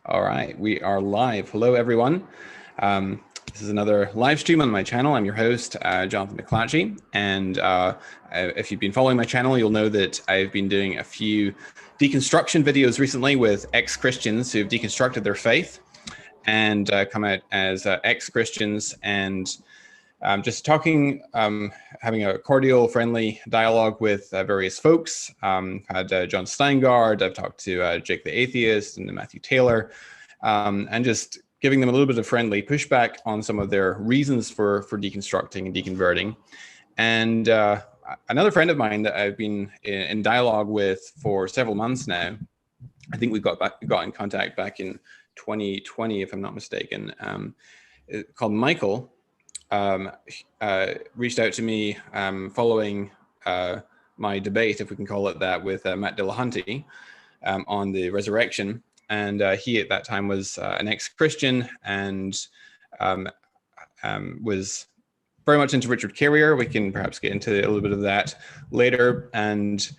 All right, we are live. Hello, everyone. This is another live stream on my channel. I'm your host, Jonathan McClatchy. And if you've been following my channel, you'll know that I've been doing a few deconstruction videos recently with ex-Christians who've deconstructed their faith and come out as ex-Christians and just talking, having a cordial, friendly dialogue with various folks. Had John Steingard, I've talked to Jake the Atheist and Matthew Taylor, and just giving them a little bit of friendly pushback on some of their reasons for deconstructing and deconverting. And another friend of mine that I've been in dialogue with for several months now, I think we got in contact back in 2020, if I'm not mistaken, called Michael. Reached out to me following my debate, if we can call it that, with Matt Dillahunty on the resurrection. And he at that time was an ex-Christian and was very much into Richard Carrier. We can perhaps get into a little bit of that later. And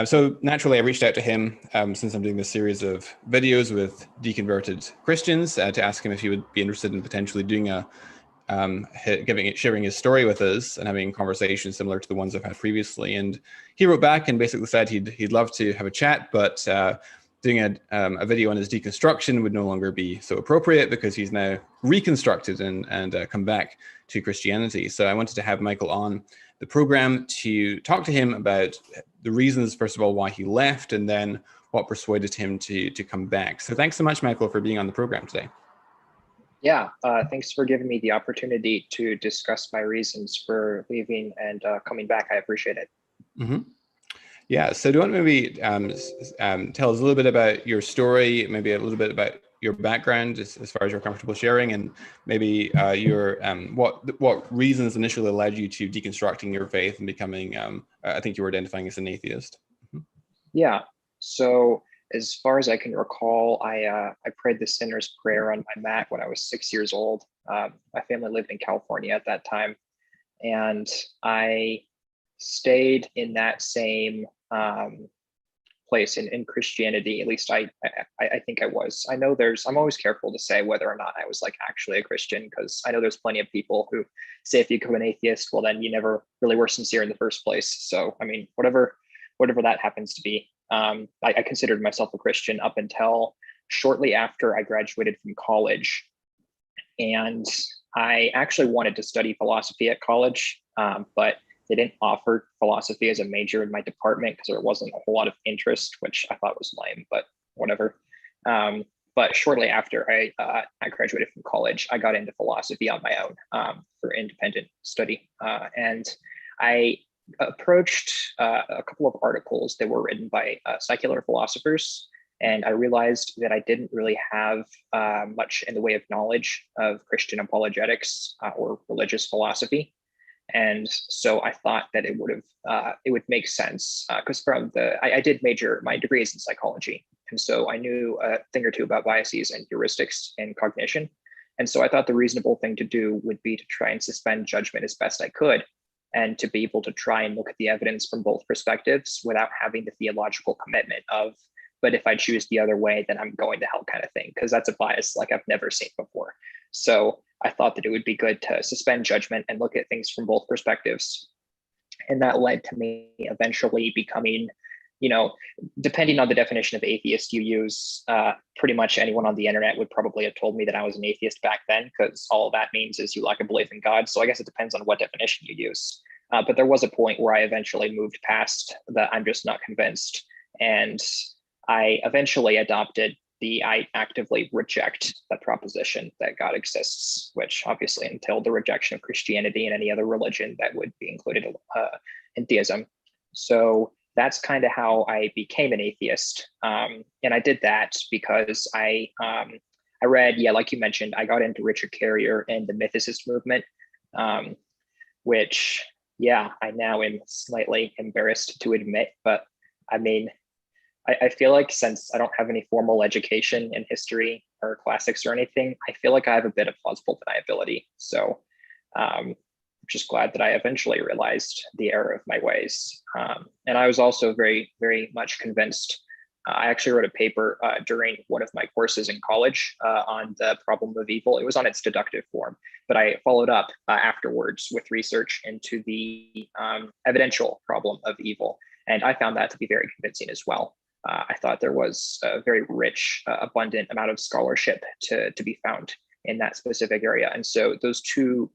so naturally, I reached out to him since I'm doing this series of videos with deconverted Christians to ask him if he would be interested in potentially doing sharing his story with us and having conversations similar to the ones I've had previously. And he wrote back and basically said he'd love to have a chat, but doing a video on his deconstruction would no longer be so appropriate because he's now reconstructed and come back to Christianity. So I wanted to have Michael on the program to talk to him about the reasons, first of all, why he left, and then what persuaded him to come back. So thanks so much, Michael, for being on the program today. Yeah, thanks for giving me the opportunity to discuss my reasons for leaving and coming back. I appreciate it. Mm-hmm. Yeah, so do you want to maybe tell us a little bit about your story, maybe a little bit about your background as far as you're comfortable sharing, and maybe your what reasons initially led you to deconstructing your faith and becoming, I think you were identifying as an atheist. Mm-hmm. Yeah, so as far as I can recall, I prayed the sinner's prayer on my mat when I was 6 years old. My family lived in California at that time, and I stayed in that same place in Christianity. At least I think I was. I know I'm always careful to say whether or not I was like actually a Christian, because I know there's plenty of people who say if you become an atheist, well, then you never really were sincere in the first place. So, I mean, whatever that happens to be. I considered myself a Christian up until shortly after I graduated from college. And I actually wanted to study philosophy at college, but they didn't offer philosophy as a major in my department because there wasn't a whole lot of interest, which I thought was lame, but whatever. But shortly after I graduated from college, I got into philosophy on my own for independent study. And I approached a couple of articles that were written by secular philosophers, and I realized that I didn't really have much in the way of knowledge of Christian apologetics or religious philosophy. And so I thought that it would make sense because I did major, my degree is in psychology. And so I knew a thing or two about biases and heuristics and cognition. And so I thought the reasonable thing to do would be to try and suspend judgment as best I could, and to be able to try and look at the evidence from both perspectives without having the theological commitment of, but if I choose the other way, then I'm going to hell kind of thing, because that's a bias like I've never seen before. So I thought that it would be good to suspend judgment and look at things from both perspectives. And that led to me eventually becoming, depending on the definition of atheist you use, pretty much anyone on the internet would probably have told me that I was an atheist back then, because all that means is you lack a belief in God. So I guess it depends on what definition you use. But there was a point where I eventually moved past that I'm just not convinced. And I eventually adopted I actively reject that proposition that God exists, which obviously entailed the rejection of Christianity and any other religion that would be included in theism. So that's kind of how I became an atheist. And I did that because I read, like you mentioned, I got into Richard Carrier and the mythicist movement, which, I now am slightly embarrassed to admit, but I mean, I feel like since I don't have any formal education in history or classics or anything, I feel like I have a bit of plausible deniability. So I'm just glad that I eventually realized the error of my ways. And I was also very, very much convinced I actually wrote a paper during one of my courses in college on the problem of evil. It was on its deductive form, but I followed up afterwards with research into the evidential problem of evil. And I found that to be very convincing as well. I thought there was a very rich, abundant amount of scholarship to be found in that specific area. And so those two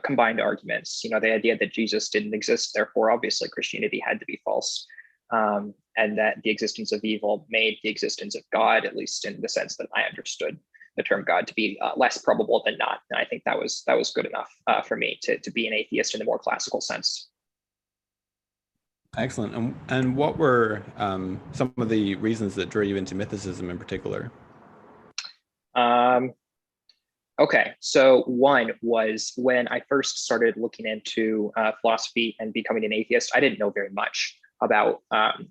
combined arguments, the idea that Jesus didn't exist, therefore obviously Christianity had to be false, and that the existence of evil made the existence of God, at least in the sense that I understood the term God, to be less probable than not. And I think that was good enough for me to be an atheist in the more classical sense. Excellent. And what were some of the reasons that drew you into mythicism in particular? Okay, so one was when I first started looking into philosophy and becoming an atheist, I didn't know very much about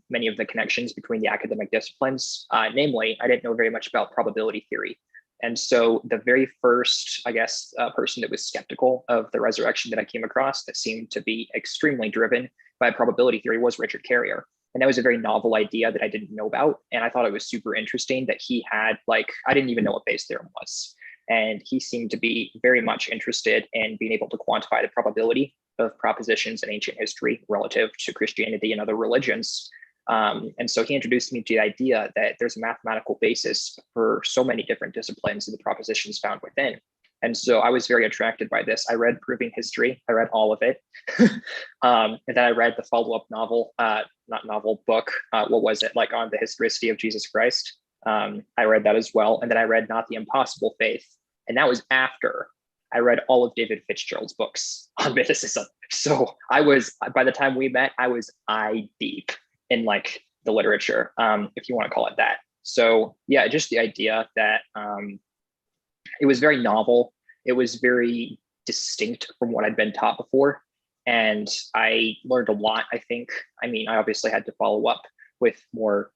many of the connections between the academic disciplines. Namely, I didn't know very much about probability theory. And so the very first, I guess, person that was skeptical of the resurrection that I came across that seemed to be extremely driven by probability theory was Richard Carrier. And that was a very novel idea that I didn't know about. And I thought it was super interesting that he had, I didn't even know what Bayes' theorem was. And he seemed to be very much interested in being able to quantify the probability of propositions in ancient history relative to Christianity and other religions. And so he introduced me to the idea that there's a mathematical basis for so many different disciplines and the propositions found within. And so I was very attracted by this. I read Proving History. I read all of it. And then I read the follow-up novel, book. What was it? On the historicity of Jesus Christ. I read that as well. And then I read Not the Impossible Faith. And that was after I read all of David Fitzgerald's books on mythicism. So by the time we met, I was eye deep in the literature, if you want to call it that. So yeah, just the idea that it was very novel. It was very distinct from what I'd been taught before. And I learned a lot, I think. I mean, I obviously had to follow up with more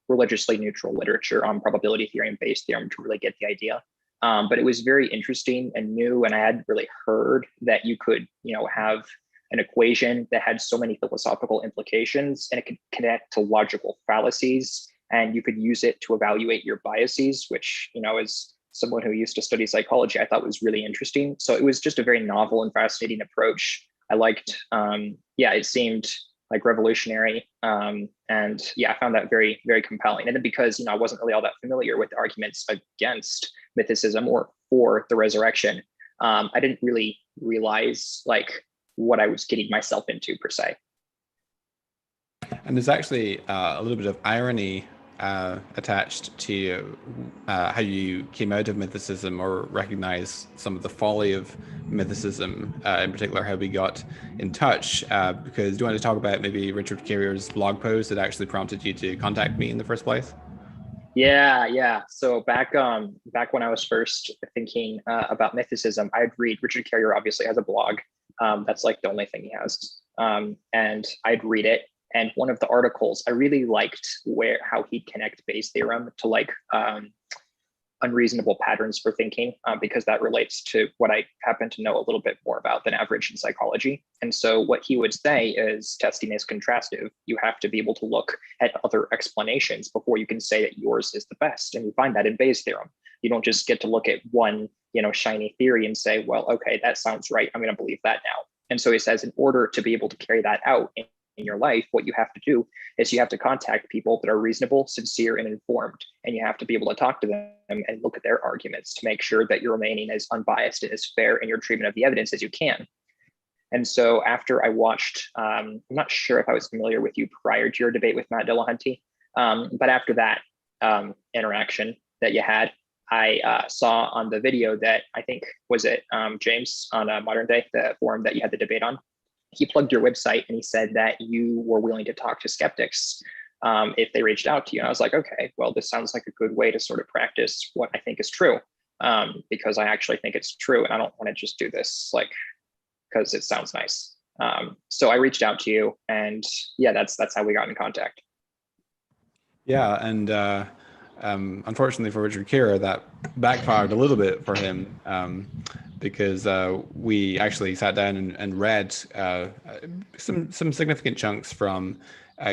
religiously neutral literature on probability theory and Bayes' theorem to really get the idea. But it was very interesting and new. And I hadn't really heard that you could, have an equation that had so many philosophical implications and it could connect to logical fallacies. And you could use it to evaluate your biases, which, as someone who used to study psychology, I thought was really interesting. So it was just a very novel and fascinating approach. I liked, it seemed revolutionary. And yeah, I found that very, very compelling. And then because, I wasn't really all that familiar with the arguments against mythicism or for the resurrection, I didn't really realize what I was getting myself into per se. And there's actually a little bit of irony attached to how you came out of mythicism or recognize some of the folly of mythicism, in particular how we got in touch, because do you want to talk about maybe Richard Carrier's blog post that actually prompted you to contact me in the first place? Yeah. So back when I was first thinking about mythicism, I'd read Richard Carrier obviously has a blog. That's the only thing he has. And I'd read it. And one of the articles I really liked how he'd connect Bayes' theorem to unreasonable patterns for thinking, because that relates to what I happen to know a little bit more about than average in psychology. And so what he would say is testing is contrastive. You have to be able to look at other explanations before you can say that yours is the best. And you find that in Bayes' theorem. You don't just get to look at one, shiny theory and say, well, okay, that sounds right. I'm going to believe that now. And so he says, in order to be able to carry that out in your life, what you have to do is you have to contact people that are reasonable, sincere, and informed. And you have to be able to talk to them and look at their arguments to make sure that you're remaining as unbiased and as fair in your treatment of the evidence as you can. And so after I watched, I'm not sure if I was familiar with you prior to your debate with Matt Dillahunty, but after that interaction that you had, I saw on the video that I think, was it James on Modern Day, the forum that you had the debate on? He plugged your website and he said that you were willing to talk to skeptics if they reached out to you. And I was like, okay, well, this sounds like a good way to sort of practice what I think is true, because I actually think it's true. And I don't want to just do this because it sounds nice. So I reached out to you, and yeah, that's how we got in contact. Yeah. And unfortunately for Richard Carrier, that backfired a little bit for him, because we actually sat down and read some significant chunks from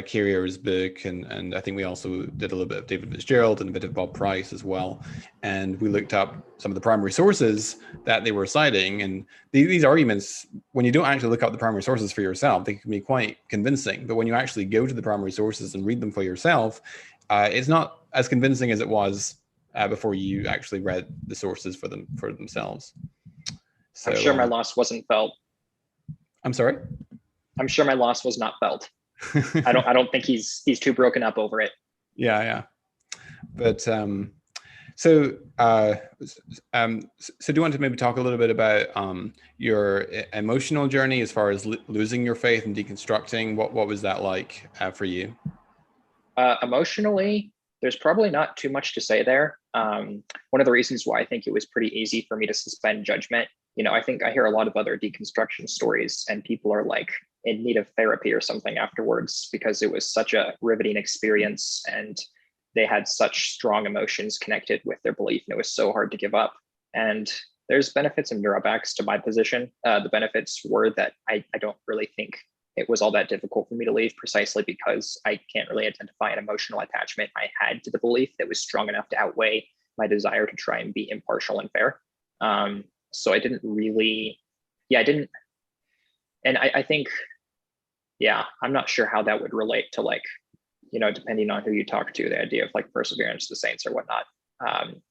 Carrier's book, and I think we also did a little bit of David Fitzgerald and a bit of Bob Price as well. And we looked up some of the primary sources that they were citing. And these arguments, when you don't actually look up the primary sources for yourself, they can be quite convincing. But when you actually go to the primary sources and read them for yourself, it's not as convincing as it was before you actually read the sources for themselves. So I'm sure my loss wasn't felt. I'm sorry? I'm sure my loss was not felt. I don't think he's too broken up over it. Yeah. But so do you want to maybe talk a little bit about your emotional journey as far as losing your faith and deconstructing? What was that like for you? Emotionally, there's probably not too much to say there. One of the reasons why I think it was pretty easy for me to suspend judgment, I think I hear a lot of other deconstruction stories and people are like in need of therapy or something afterwards because it was such a riveting experience and they had such strong emotions connected with their belief and it was so hard to give up. And there's benefits and drawbacks to my position. The benefits were that I don't really think it was all that difficult for me to leave precisely because I can't really identify an emotional attachment I had to the belief that was strong enough to outweigh my desire to try and be impartial and fair. So I didn't really, I didn't. And I think, I'm not sure how that would relate to like, depending on who you talk to, the idea of like perseverance, the saints or whatnot.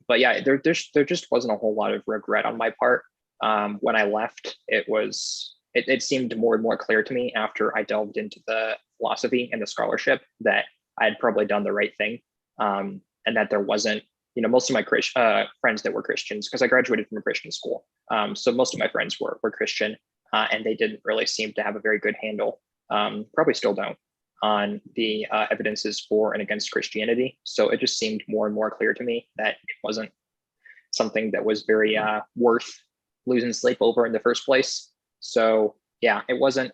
But yeah, there just wasn't a whole lot of regret on my part. When I left, it seemed more and more clear to me after I delved into the philosophy and the scholarship that I had probably done the right thing. And that there wasn't, most of my friends that were Christians, because I graduated from a Christian school. So most of my friends were Christian and they didn't really seem to have a very good handle, probably still don't, on the evidences for and against Christianity. So it just seemed more and more clear to me that it wasn't something that was very worth losing sleep over in the first place. So yeah, it wasn't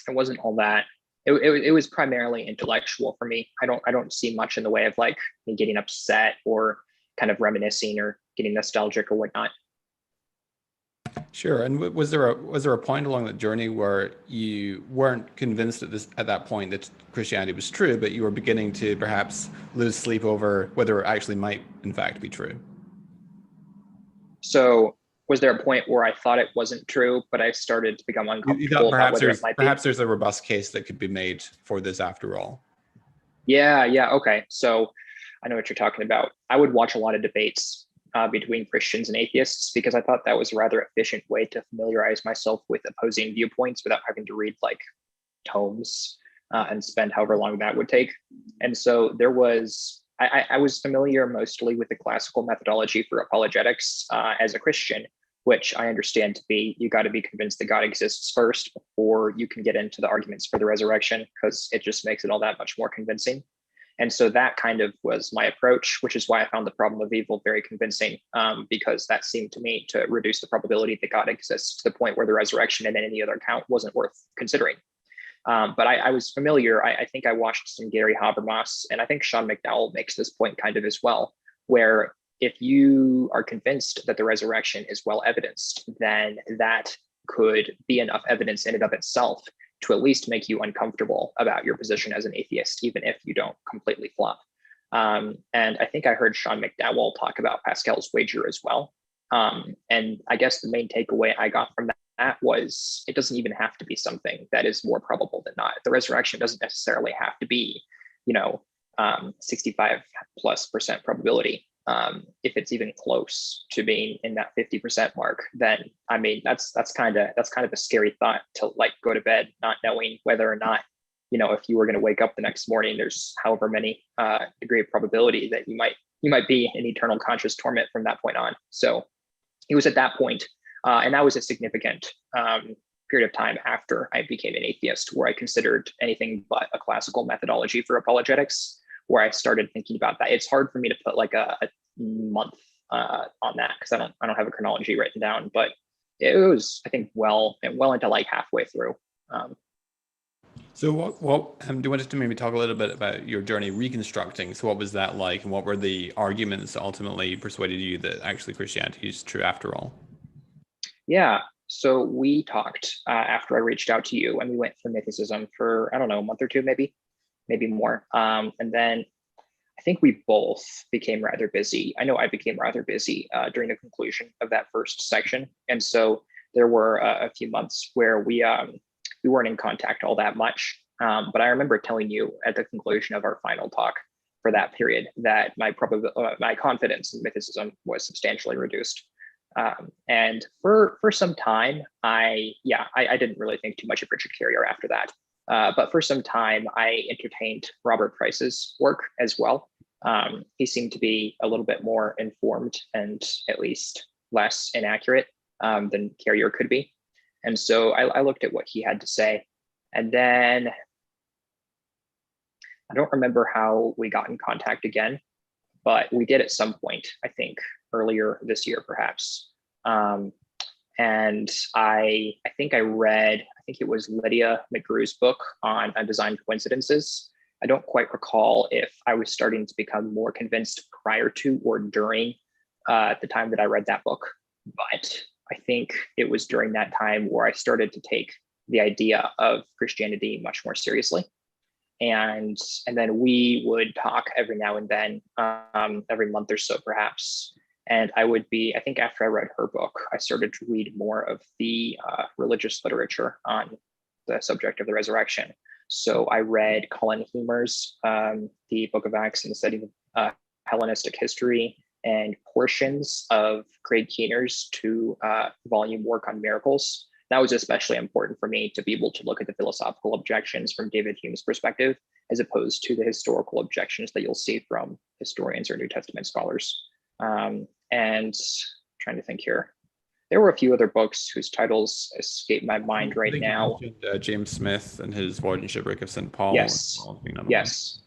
all that. It was primarily intellectual for me. I don't see much in the way of like me getting upset or kind of reminiscing or getting nostalgic or whatnot. Sure. And was there a point along that journey where you weren't convinced at that point that Christianity was true, but you were beginning to perhaps lose sleep over whether it actually might in fact be true? So was there a point where I thought it wasn't true, but I started to become uncomfortable about whether it might be? Perhaps there's a robust case that could be made for this after all. Yeah. Okay. So I know what you're talking about. I would watch a lot of debates between Christians and atheists because I thought that was a rather efficient way to familiarize myself with opposing viewpoints without having to read like tomes and spend however long that would take. And so I was familiar mostly with the classical methodology for apologetics as a Christian, which I understand to be, you got to be convinced that God exists first before you can get into the arguments for the resurrection, because it just makes it all that much more convincing. And so that kind of was my approach, which is why I found the problem of evil very convincing, because that seemed to me to reduce the probability that God exists to the point where the resurrection and any other account wasn't worth considering. But I was familiar. I think I watched some Gary Habermas, and I think Sean McDowell makes this point kind of as well, where if you are convinced that the resurrection is well evidenced, then that could be enough evidence in and of itself to at least make you uncomfortable about your position as an atheist, even if you don't completely flop. And I think I heard Sean McDowell talk about Pascal's wager as well. And I guess the main takeaway I got from that was it doesn't even have to be something that is more probable than not. The resurrection doesn't necessarily have to be, 65+% probability. If it's even close to being in that 50% mark, then I mean that's kind of a scary thought to like go to bed not knowing whether or not, if you were going to wake up the next morning, there's however many degree of probability that you might be in eternal conscious torment from that point on. So it was at that point, and that was a significant period of time after I became an atheist, where I considered anything but a classical methodology for apologetics, where I started thinking about that. It's hard for me to put like a month on that because I don't have a chronology written down, but it was, I think, well into like halfway through. So what do you want to maybe talk a little bit about your journey reconstructing? So what was that like, and what were the arguments that ultimately persuaded you that actually Christianity is true after all? Yeah. So we talked after I reached out to you, and we went through mythicism for, I don't know, a month or two maybe. maybe more. And then I think we both became rather busy. I know I became rather busy during the conclusion of that first section. And so there were a few months where we weren't in contact all that much. But I remember telling you at the conclusion of our final talk for that period that my confidence in mythicism was substantially reduced. And for some time, I didn't really think too much of Richard Carrier after that. But for some time, I entertained Robert Price's work as well. He seemed to be a little bit more informed and at least less inaccurate than Carrier could be. And so I looked at what he had to say. And then I don't remember how we got in contact again, but we did at some point, I think earlier this year, perhaps. And I think I read, I think it was Lydia McGrew's book on Undesigned Coincidences. I don't quite recall if I was starting to become more convinced prior to or during the time that I read that book, but I think it was during that time where I started to take the idea of Christianity much more seriously. And then we would talk every now and then, every month or so, perhaps. And I think after I read her book, I started to read more of the religious literature on the subject of the resurrection. So I read Colin Humer's The Book of Acts and the Study of Hellenistic History, and portions of Craig Keener's two-volume work on miracles. That was especially important for me to be able to look at the philosophical objections from David Hume's perspective, as opposed to the historical objections that you'll see from historians or New Testament scholars. And trying to think here, there were a few other books whose titles escape my mind right now. James Smith and his Voyage and Shipwreck of St. Paul. Yes. Yes.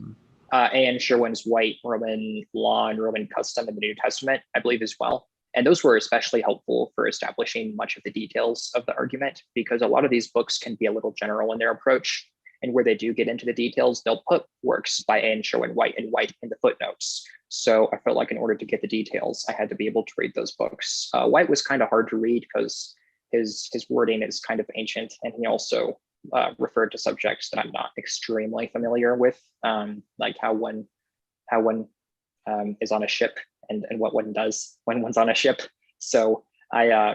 A.N. Sherwin's White Roman Law and Roman Custom in the New Testament, I believe, as well. And those were especially helpful for establishing much of the details of the argument, because a lot of these books can be a little general in their approach. And where they do get into the details, they'll put works by A.N. Sherwin White and White in the footnotes. So I felt like in order to get the details, I had to be able to read those books. White was kind of hard to read because his wording is kind of ancient, and he also referred to subjects that I'm not extremely familiar with, like how one is on a ship and what one does when one's on a ship. So I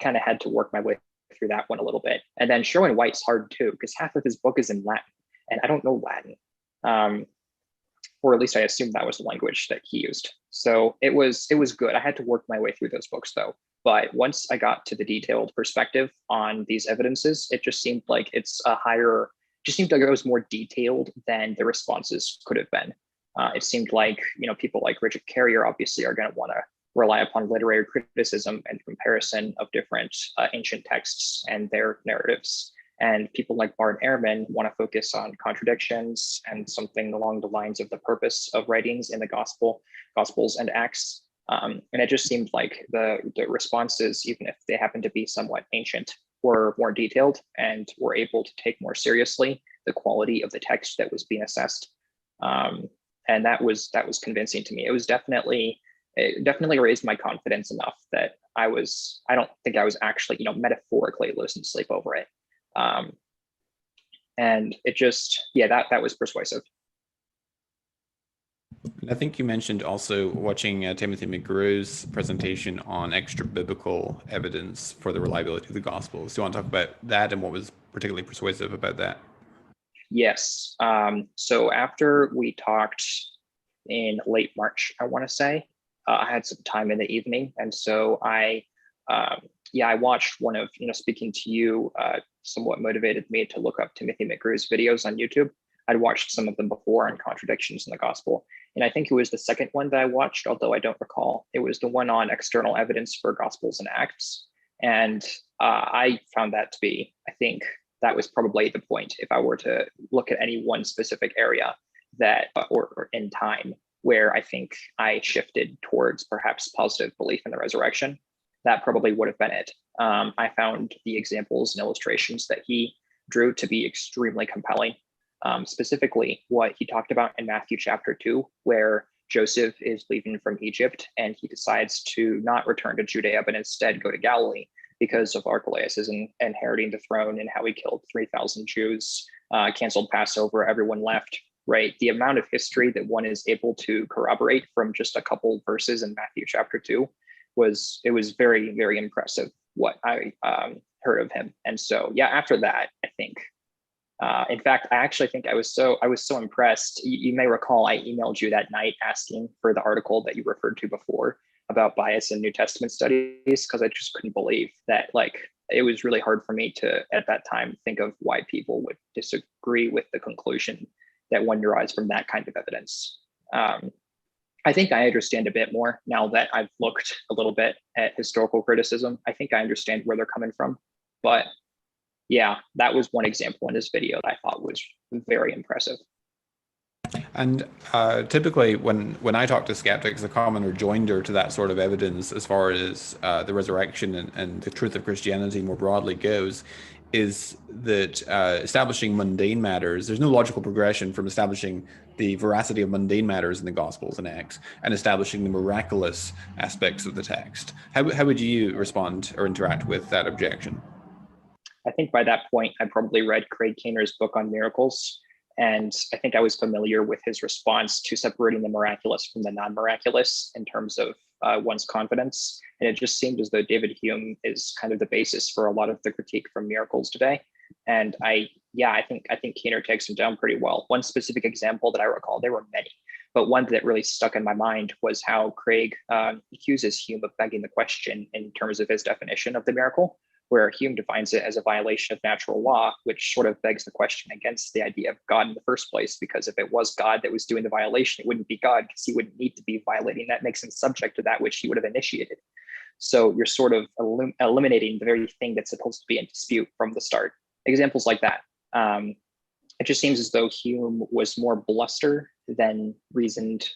kind of had to work my way through that one a little bit. And then Sherwin White's hard too, because half of his book is in Latin, and I don't know Latin. Or at least I assume that was the language that he used. So it was good. I had to work my way through those books though. But once I got to the detailed perspective on these evidences, it just seemed like it was more detailed than the responses could have been. It seemed like, people like Richard Carrier obviously are going to want to rely upon literary criticism and comparison of different ancient texts and their narratives. And people like Bart Ehrman want to focus on contradictions and something along the lines of the purpose of writings in the Gospels and Acts. And it just seemed like the responses, even if they happen to be somewhat ancient, were more detailed and were able to take more seriously the quality of the text that was being assessed. And that was convincing to me. It definitely raised my confidence enough that I don't think I was actually, metaphorically losing sleep over it. And it just, that was persuasive. I think you mentioned also watching Timothy McGrew's presentation on extra biblical evidence for the reliability of the Gospels. Do you want to talk about that and what was particularly persuasive about that? Yes. So after we talked in late March, I want to say, I had some time in the evening. And so I watched one of, speaking to you, somewhat motivated me to look up Timothy McGrew's videos on YouTube. I'd watched some of them before on contradictions in the gospel. And I think it was the second one that I watched, although I don't recall. It was the one on external evidence for Gospels and Acts. And I found that to be, I think that was probably the point. If I were to look at any one specific area that, or in time, where I think I shifted towards perhaps positive belief in the resurrection, that probably would have been it. I found the examples and illustrations that he drew to be extremely compelling. Specifically, what he talked about in Matthew chapter 2, where Joseph is leaving from Egypt and he decides to not return to Judea, but instead go to Galilee because of Archelaus' inheriting the throne and how he killed 3,000 Jews, canceled Passover, everyone left. right? The amount of history that one is able to corroborate from just a couple verses in Matthew chapter 2 was very, very impressive what I heard of him. And so, yeah, after that, I think, in fact, I actually think I was so impressed. You may recall I emailed you that night asking for the article that you referred to before about bias in New Testament studies, because I just couldn't believe that, like, it was really hard for me to, at that time, think of why people would disagree with the conclusion that one derives from that kind of evidence. I think I understand a bit more now that I've looked a little bit at historical criticism. I think I understand where they're coming from. But yeah, that was one example in this video that I thought was very impressive. And typically, when I talk to skeptics, the common rejoinder to that sort of evidence, as far as the resurrection and the truth of Christianity more broadly goes, is that establishing mundane matters, there's no logical progression from establishing the veracity of mundane matters in the Gospels and Acts and establishing the miraculous aspects of the text. How would you respond or interact with that objection? I think by that point, I probably read Craig Keener's book on miracles. And I think I was familiar with his response to separating the miraculous from the non-miraculous in terms of one's confidence. And it just seemed as though David Hume is kind of the basis for a lot of the critique from miracles today. And I think Keener takes him down pretty well. One specific example that I recall, there were many, but one that really stuck in my mind was how Craig accuses Hume of begging the question in terms of his definition of the miracle, where Hume defines it as a violation of natural law, which sort of begs the question against the idea of God in the first place, because if it was God that was doing the violation, it wouldn't be God, because he wouldn't need to be violating. That makes him subject to that which he would have initiated. So you're sort of eliminating the very thing that's supposed to be in dispute from the start. Examples like that. It just seems as though Hume was more bluster than reasoned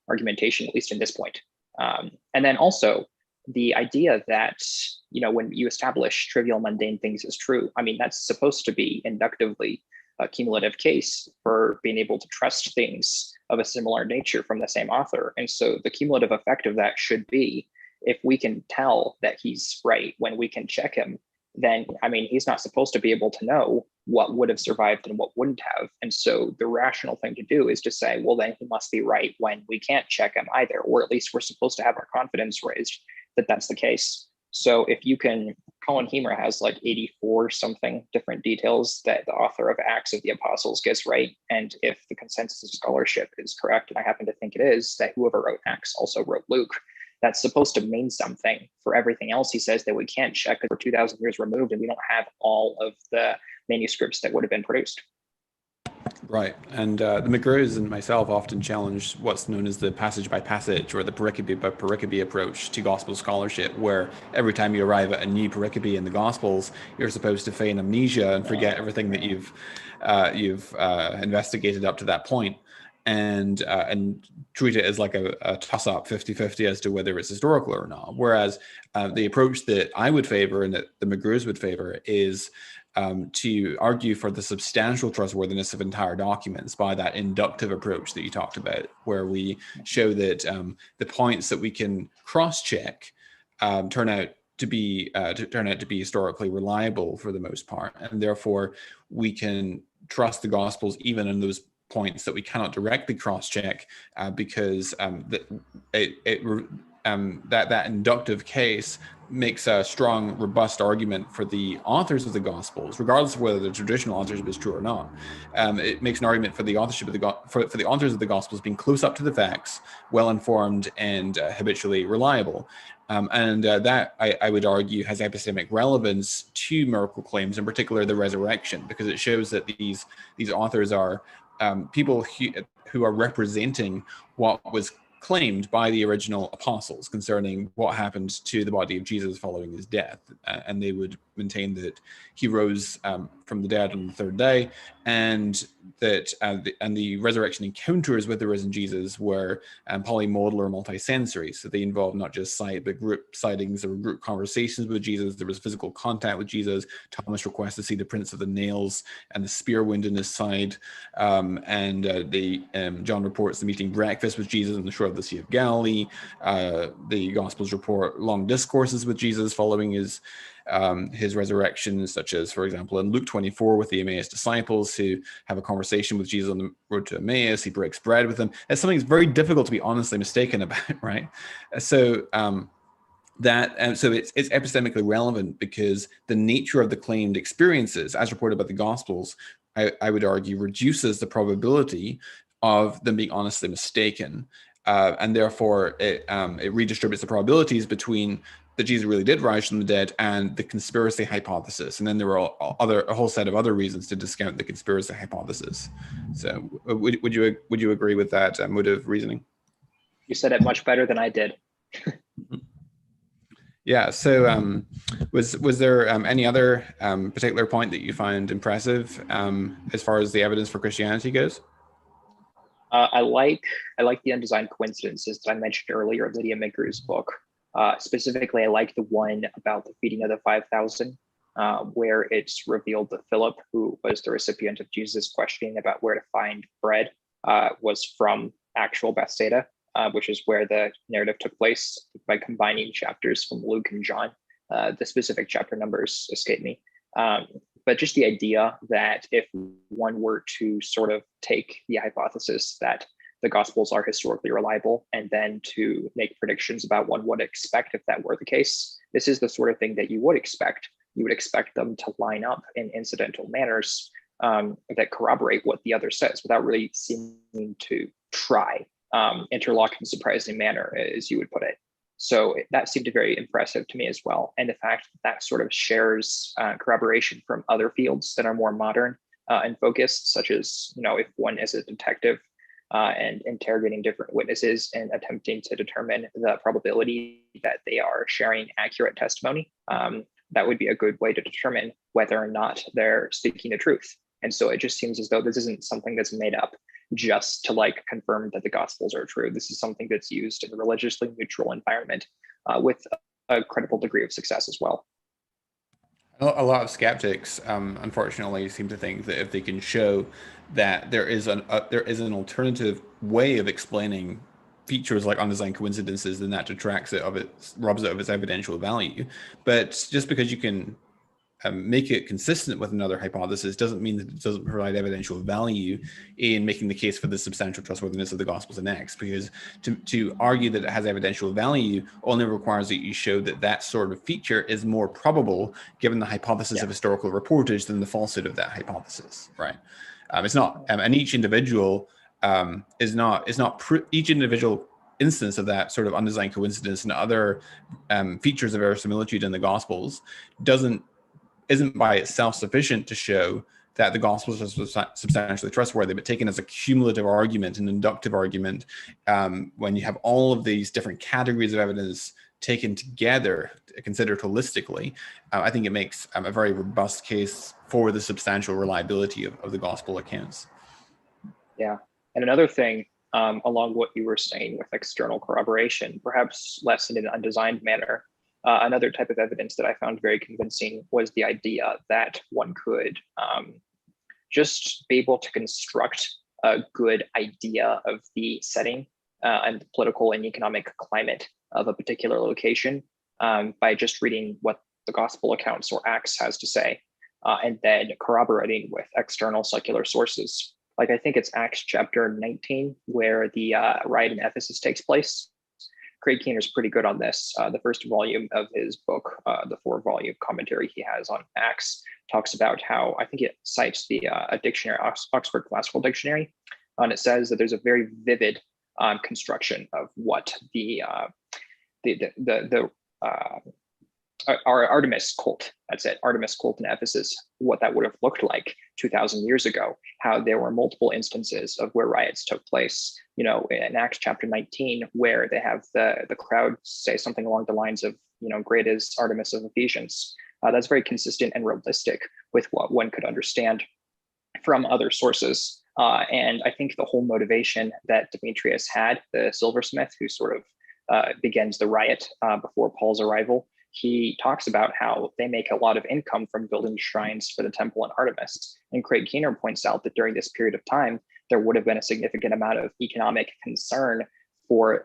argumentation, at least in this point. And then also, the idea that, when you establish trivial mundane things as true, I mean, that's supposed to be inductively a cumulative case for being able to trust things of a similar nature from the same author. And so the cumulative effect of that should be, if we can tell that he's right when we can check him, then, I mean, he's not supposed to be able to know what would have survived and what wouldn't have. And so the rational thing to do is to say, well, then he must be right when we can't check him either, or at least we're supposed to have our confidence raised that that's the case. So if you can, Colin Hemer has like 84 something different details that the author of Acts of the Apostles gets right. And if the consensus of scholarship is correct, and I happen to think it is, that whoever wrote Acts also wrote Luke, that's supposed to mean something for everything else he says that we can't check because we're 2,000 years removed and we don't have all of the manuscripts that would have been produced. Right. And the McGrews and myself often challenge what's known as the passage by passage or the pericope by pericope approach to gospel scholarship, where every time you arrive at a new pericope in the Gospels, you're supposed to feign amnesia and forget everything that you've investigated up to that point, and treat it as like a toss-up 50-50 as to whether it's historical or not. Whereas the approach that I would favor and that the McGrews would favor is to argue for the substantial trustworthiness of entire documents by that inductive approach that you talked about, where we show that the points that we can cross-check turn out to be historically reliable for the most part, and therefore we can trust the Gospels even in those points that we cannot directly cross-check, because that inductive case makes a strong, robust argument for the authors of the Gospels, regardless of whether the traditional authorship is true or not. It makes an argument for the authorship of for the authors of the Gospels being close up to the facts, well-informed, and habitually reliable. That, I would argue, has epistemic relevance to miracle claims, in particular the resurrection, because it shows that these authors are people who are representing what was claimed by the original apostles concerning what happened to the body of Jesus following his death. And they would maintain that he rose from the dead on the third day, and that the resurrection encounters with the risen Jesus were polymodal or multisensory. So they involved not just sight, but group sightings. There were group conversations with Jesus. There was physical contact with Jesus. Thomas requests to see the prints of the nails and the spear wound in his side. John reports the meeting breakfast with Jesus on the shore of the Sea of Galilee. The Gospels report long discourses with Jesus following his his resurrections, such as, for example, in Luke 24 with the Emmaus disciples who have a conversation with Jesus on the road to Emmaus. He breaks bread with them. It's something that's very difficult to be honestly mistaken about, right? So so it's epistemically relevant because the nature of the claimed experiences, as reported by the Gospels, I would argue, reduces the probability of them being honestly mistaken, and therefore it redistributes the probabilities between that Jesus really did rise from the dead and the conspiracy hypothesis. And then there are a whole set of other reasons to discount the conspiracy hypothesis. So would you agree with that mode of reasoning? You said it much better than I did. Yeah. So, was there any other particular point that you found impressive as far as the evidence for Christianity goes? I like the undesigned coincidences that I mentioned earlier in Lydia Migru's book. Specifically, I like the one about the feeding of the 5,000, where it's revealed that Philip, who was the recipient of Jesus' questioning about where to find bread, was from actual Bethsaida, which is where the narrative took place by combining chapters from Luke and John. The specific chapter numbers escape me. But just the idea that if one were to sort of take the hypothesis that the Gospels are historically reliable and then to make predictions about what one would expect if that were the case, this is the sort of thing that you would expect. You would expect them to line up in incidental manners that corroborate what the other says without really seeming to try, interlock in a surprising manner, as you would put it. So that seemed very impressive to me as well. And the fact that sort of shares corroboration from other fields that are more modern and focused, such as, if one is a detective and interrogating different witnesses and attempting to determine the probability that they are sharing accurate testimony, that would be a good way to determine whether or not they're speaking the truth. And so it just seems as though this isn't something that's made up just to confirm that the Gospels are true. This is something that's used in a religiously neutral environment with a credible degree of success as well. A lot of skeptics, unfortunately, seem to think that if they can show that there is an alternative way of explaining features like undesigned coincidences, then that detracts it robs it of its evidential value. But just because you can make it consistent with another hypothesis doesn't mean that it doesn't provide evidential value in making the case for the substantial trustworthiness of the Gospels and Acts. Because to argue that it has evidential value only requires that you show that that sort of feature is more probable given the hypothesis of historical reportage than the falsehood of that hypothesis, right? It's not, and each individual each individual instance of that sort of undesigned coincidence and other features of verisimilitude in the Gospels isn't by itself sufficient to show that the Gospels are substantially trustworthy, but taken as a cumulative argument, an inductive argument, when you have all of these different categories of evidence taken together, considered holistically, I think it makes a very robust case for the substantial reliability of the Gospel accounts. Yeah, and another thing, along what you were saying with external corroboration, perhaps less in an undesigned manner, another type of evidence that I found very convincing was the idea that one could just be able to construct a good idea of the setting and the political and economic climate of a particular location by just reading what the Gospel accounts or Acts has to say, and then corroborating with external secular sources. I think it's Acts chapter 19, where the riot in Ephesus takes place. Craig Keener's pretty good on this. The first volume of his book, the 4-volume commentary he has on Acts, talks about how, I think it cites the a dictionary, Oxford Classical Dictionary, and it says that there's a very vivid construction of what our Artemis cult, that's it, Artemis cult in Ephesus, what that would have looked like 2,000 years ago, how there were multiple instances of where riots took place, in Acts chapter 19, where they have the crowd say something along the lines of, great is Artemis of Ephesians. That's very consistent and realistic with what one could understand from other sources. And I think the whole motivation that Demetrius had, the silversmith who sort of begins the riot before Paul's arrival, he talks about how they make a lot of income from building shrines for the temple and Artemis. And Craig Keener points out that during this period of time, there would have been a significant amount of economic concern for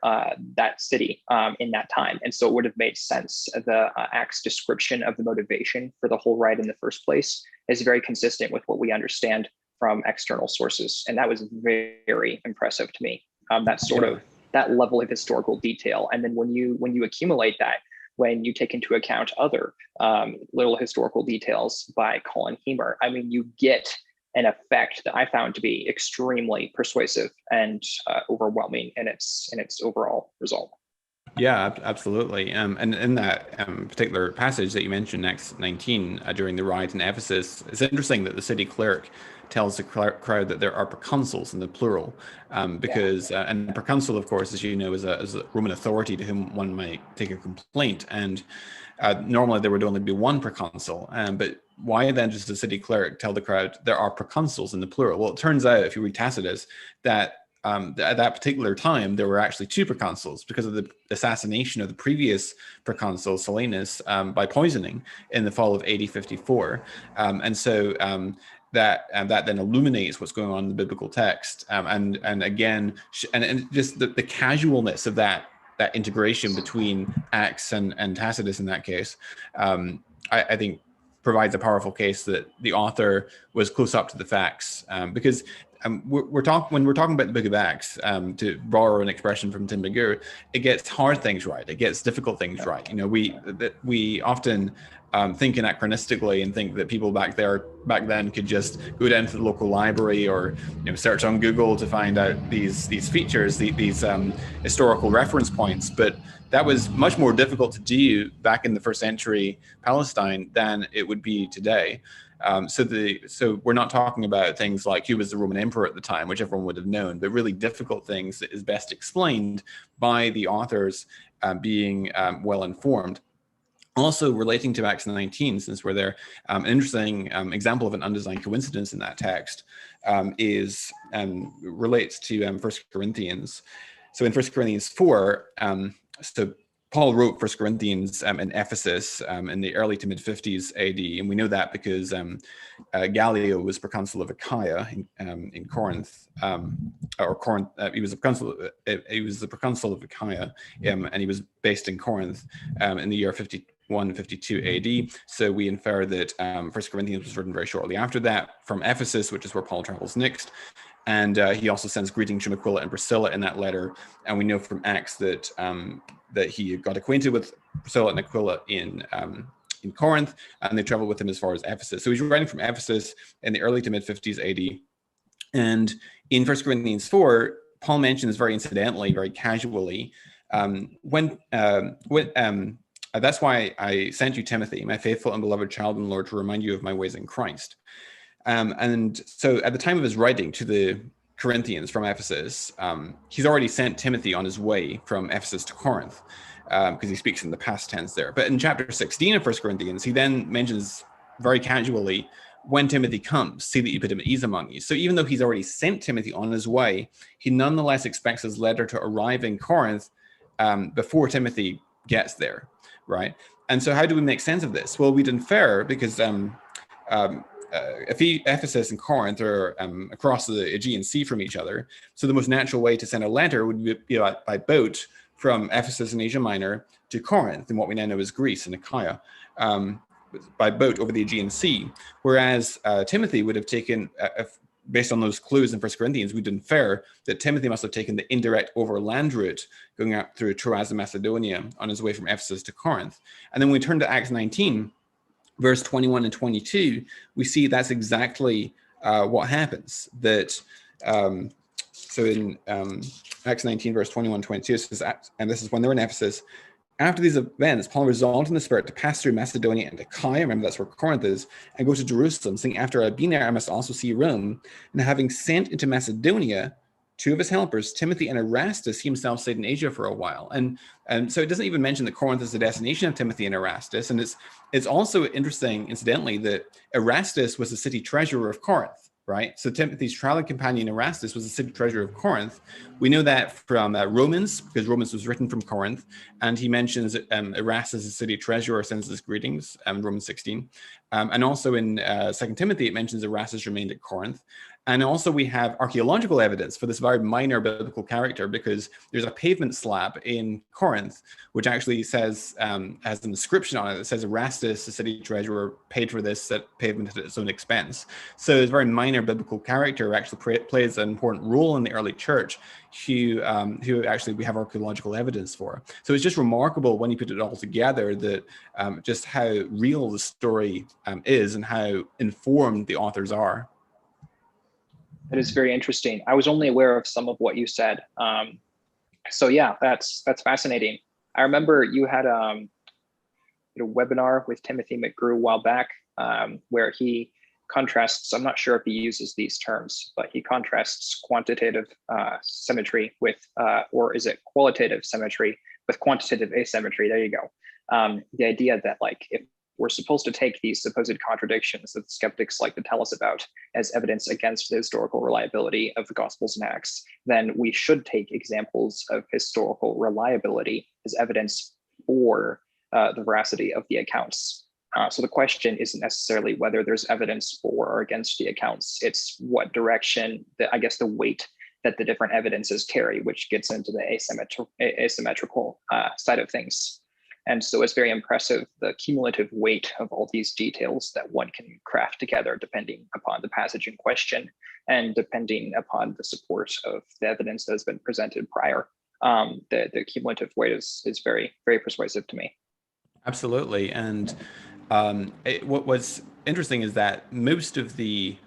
that city in that time. And so it would have made sense. The Acts description of the motivation for the whole ride in the first place is very consistent with what we understand from external sources. And that was very, very impressive to me. That sort of that level of historical detail. And then when you accumulate that, when you take into account other little historical details by Colin Hemer, I mean, you get an effect that I found to be extremely persuasive and overwhelming in its overall result. Yeah, absolutely. And in that particular passage that you mentioned, Acts 19, during the riot in Ephesus, it's interesting that the city clerk tells the crowd that there are proconsuls in the plural, because, and the proconsul, of course, as you know, is a Roman authority to whom one might take a complaint. And normally there would only be one proconsul. But why then does the city clerk tell the crowd there are proconsuls in the plural? Well, it turns out, if you read Tacitus, that at that particular time, there were actually two proconsuls because of the assassination of the previous proconsul, Silanus, by poisoning in the fall of AD 54. And so that then illuminates what's going on in the biblical text. And again, and just the casualness of that integration between Acts and Tacitus in that case, I think provides a powerful case that the author was close up to the facts, because when we're talking about the Book of Acts, to borrow an expression from Tim McGurr, it gets hard things right, it gets difficult things right. You know, we often think anachronistically and think that people back then could just go down to the local library or search on Google to find out these features, these historical reference points, but that was much more difficult to do back in the first century Palestine than it would be today. So we're not talking about things like who was the Roman emperor at the time, which everyone would have known, but really difficult things that is best explained by the authors being well informed. Also relating to Acts 19, since we're there, an interesting example of an undesigned coincidence in that text relates to 1 Corinthians. So in 1 Corinthians 4, so Paul wrote 1 Corinthians in Ephesus in the early to mid 50s AD, and we know that because Gallio was proconsul of Achaia in Corinth, he was the proconsul of Achaia, and he was based in Corinth in the year 51-52 AD. So we infer that 1 Corinthians was written very shortly after that from Ephesus, which is where Paul travels next. And he also sends greetings to Aquila and Priscilla in that letter. And we know from Acts that that he got acquainted with Priscilla and Aquila in Corinth, and they traveled with him as far as Ephesus. So he's writing from Ephesus in the early to mid 50s AD. And in 1 Corinthians 4, Paul mentions very incidentally, very casually, that's why I sent you Timothy, my faithful and beloved child in the Lord, to remind you of my ways in Christ. And so at the time of his writing to the Corinthians from Ephesus, he's already sent Timothy on his way from Ephesus to Corinth, because he speaks in the past tense there. But in chapter 16 of 1 Corinthians, he then mentions very casually, when Timothy comes, see that you put him at ease among you. So even though he's already sent Timothy on his way, he nonetheless expects his letter to arrive in Corinth before Timothy gets there, right? And so how do we make sense of this? Well, we'd infer, because Ephesus and Corinth are across the Aegean Sea from each other. So the most natural way to send a letter would be by boat from Ephesus in Asia Minor to Corinth, in what we now know as Greece and Achaia, by boat over the Aegean Sea. Whereas Timothy would have taken, based on those clues in 1 Corinthians, we'd infer that Timothy must have taken the indirect overland route going out through Troas and Macedonia on his way from Ephesus to Corinth. And then when we turn to Acts 19, verse 21 and 22, we see that's exactly what happens. That so in Acts 19, verse 21 and 22, it says, and this is when they're in Ephesus, after these events, Paul resolved in the Spirit to pass through Macedonia and Achaia, remember that's where Corinth is, and go to Jerusalem, saying, after I've been there, I must also see Rome. And having sent into Macedonia two of his helpers, Timothy and Erastus, he himself stayed in Asia for a while. And so it doesn't even mention that Corinth is the destination of Timothy and Erastus. And it's also interesting, incidentally, that Erastus was the city treasurer of Corinth, right? So Timothy's traveling companion Erastus was the city treasurer of Corinth. We know that from Romans, because Romans was written from Corinth, and he mentions Erastus, the city treasurer, sends his greetings, Romans 16. And also in 2 Timothy, it mentions Erastus remained at Corinth. And also we have archaeological evidence for this very minor biblical character, because there's a pavement slab in Corinth, which actually says, has an inscription on it that says Erastus, the city treasurer, paid for this pavement at its own expense. So this very minor biblical character actually plays an important role in the early church, who actually we have archaeological evidence for. So it's just remarkable when you put it all together that just how real the story is and how informed the authors are. That is very interesting. I was only aware of some of what you said. So yeah, that's fascinating. I remember you had a webinar with Timothy McGrew a while back, where he contrasts, I'm not sure if he uses these terms, but he contrasts quantitative symmetry with, or is it qualitative symmetry with quantitative asymmetry? There you go. The idea that like, if we're supposed to take these supposed contradictions that skeptics like to tell us about as evidence against the historical reliability of the Gospels and Acts, then we should take examples of historical reliability as evidence for the veracity of the accounts. So the question isn't necessarily whether there's evidence for or against the accounts, it's what direction, I guess the weight that the different evidences carry, which gets into the asymmetrical side of things. And so it's very impressive, the cumulative weight of all these details that one can craft together depending upon the passage in question and depending upon the support of the evidence that has been presented prior. The cumulative weight is very, very persuasive to me. Absolutely. And what was interesting is that most of the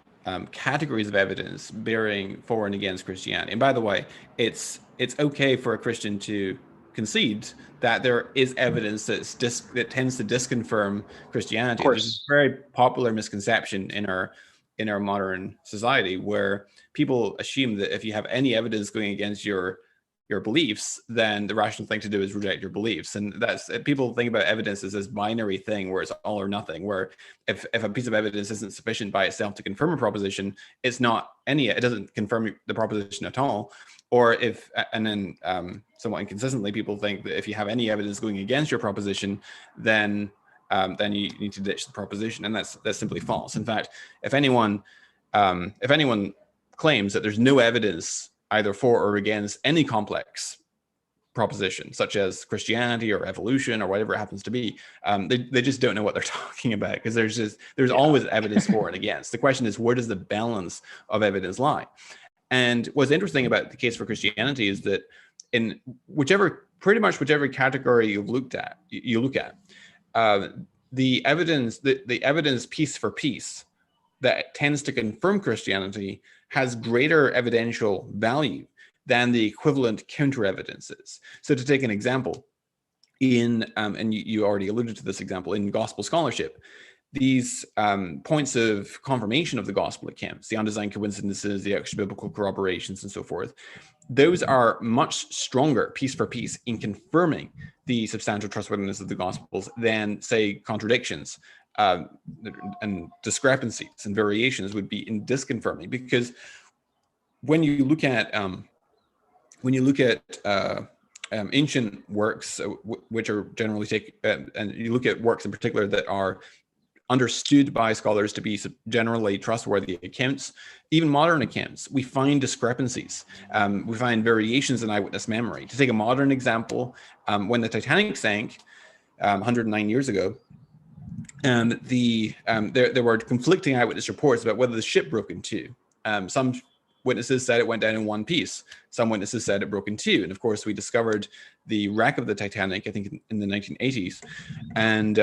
categories of evidence bearing for and against Christianity, and by the way, it's okay for a Christian to concede that there is evidence that tends to disconfirm Christianity. There's a very popular misconception in our modern society where people assume that if you have any evidence going against your beliefs, then the rational thing to do is reject your beliefs. And that's, people think about evidence as this binary thing where it's all or nothing, where if a piece of evidence isn't sufficient by itself to confirm a proposition, it doesn't confirm the proposition at all. Or if, and then somewhat inconsistently, people think that if you have any evidence going against your proposition, then you need to ditch the proposition, and that's simply false. In fact, if anyone claims that there's no evidence either for or against any complex proposition, such as Christianity or evolution or whatever it happens to be, they just don't know what they're talking about, because there's always evidence for and against. The question is, where does the balance of evidence lie? And what's interesting about the case for Christianity is that in pretty much whichever category you look at, the evidence piece for piece that tends to confirm Christianity has greater evidential value than the equivalent counter evidences. So to take an example, and you already alluded to this example, in gospel scholarship, these points of confirmation of the gospel accounts, the undesigned coincidences, the extra biblical corroborations, and so forth, those are much stronger piece for piece in confirming the substantial trustworthiness of the gospels than, say, contradictions and discrepancies and variations would be in disconfirming. Because when you look at ancient works, which are generally and you look at works in particular that are understood by scholars to be generally trustworthy accounts, even modern accounts, we find discrepancies. We find variations in eyewitness memory. To take a modern example, when the Titanic sank 109 years ago, there were conflicting eyewitness reports about whether the ship broke in two. Some witnesses said it went down in one piece. Some witnesses said it broke in two. And of course, we discovered the wreck of the Titanic, I think, in the 1980s. And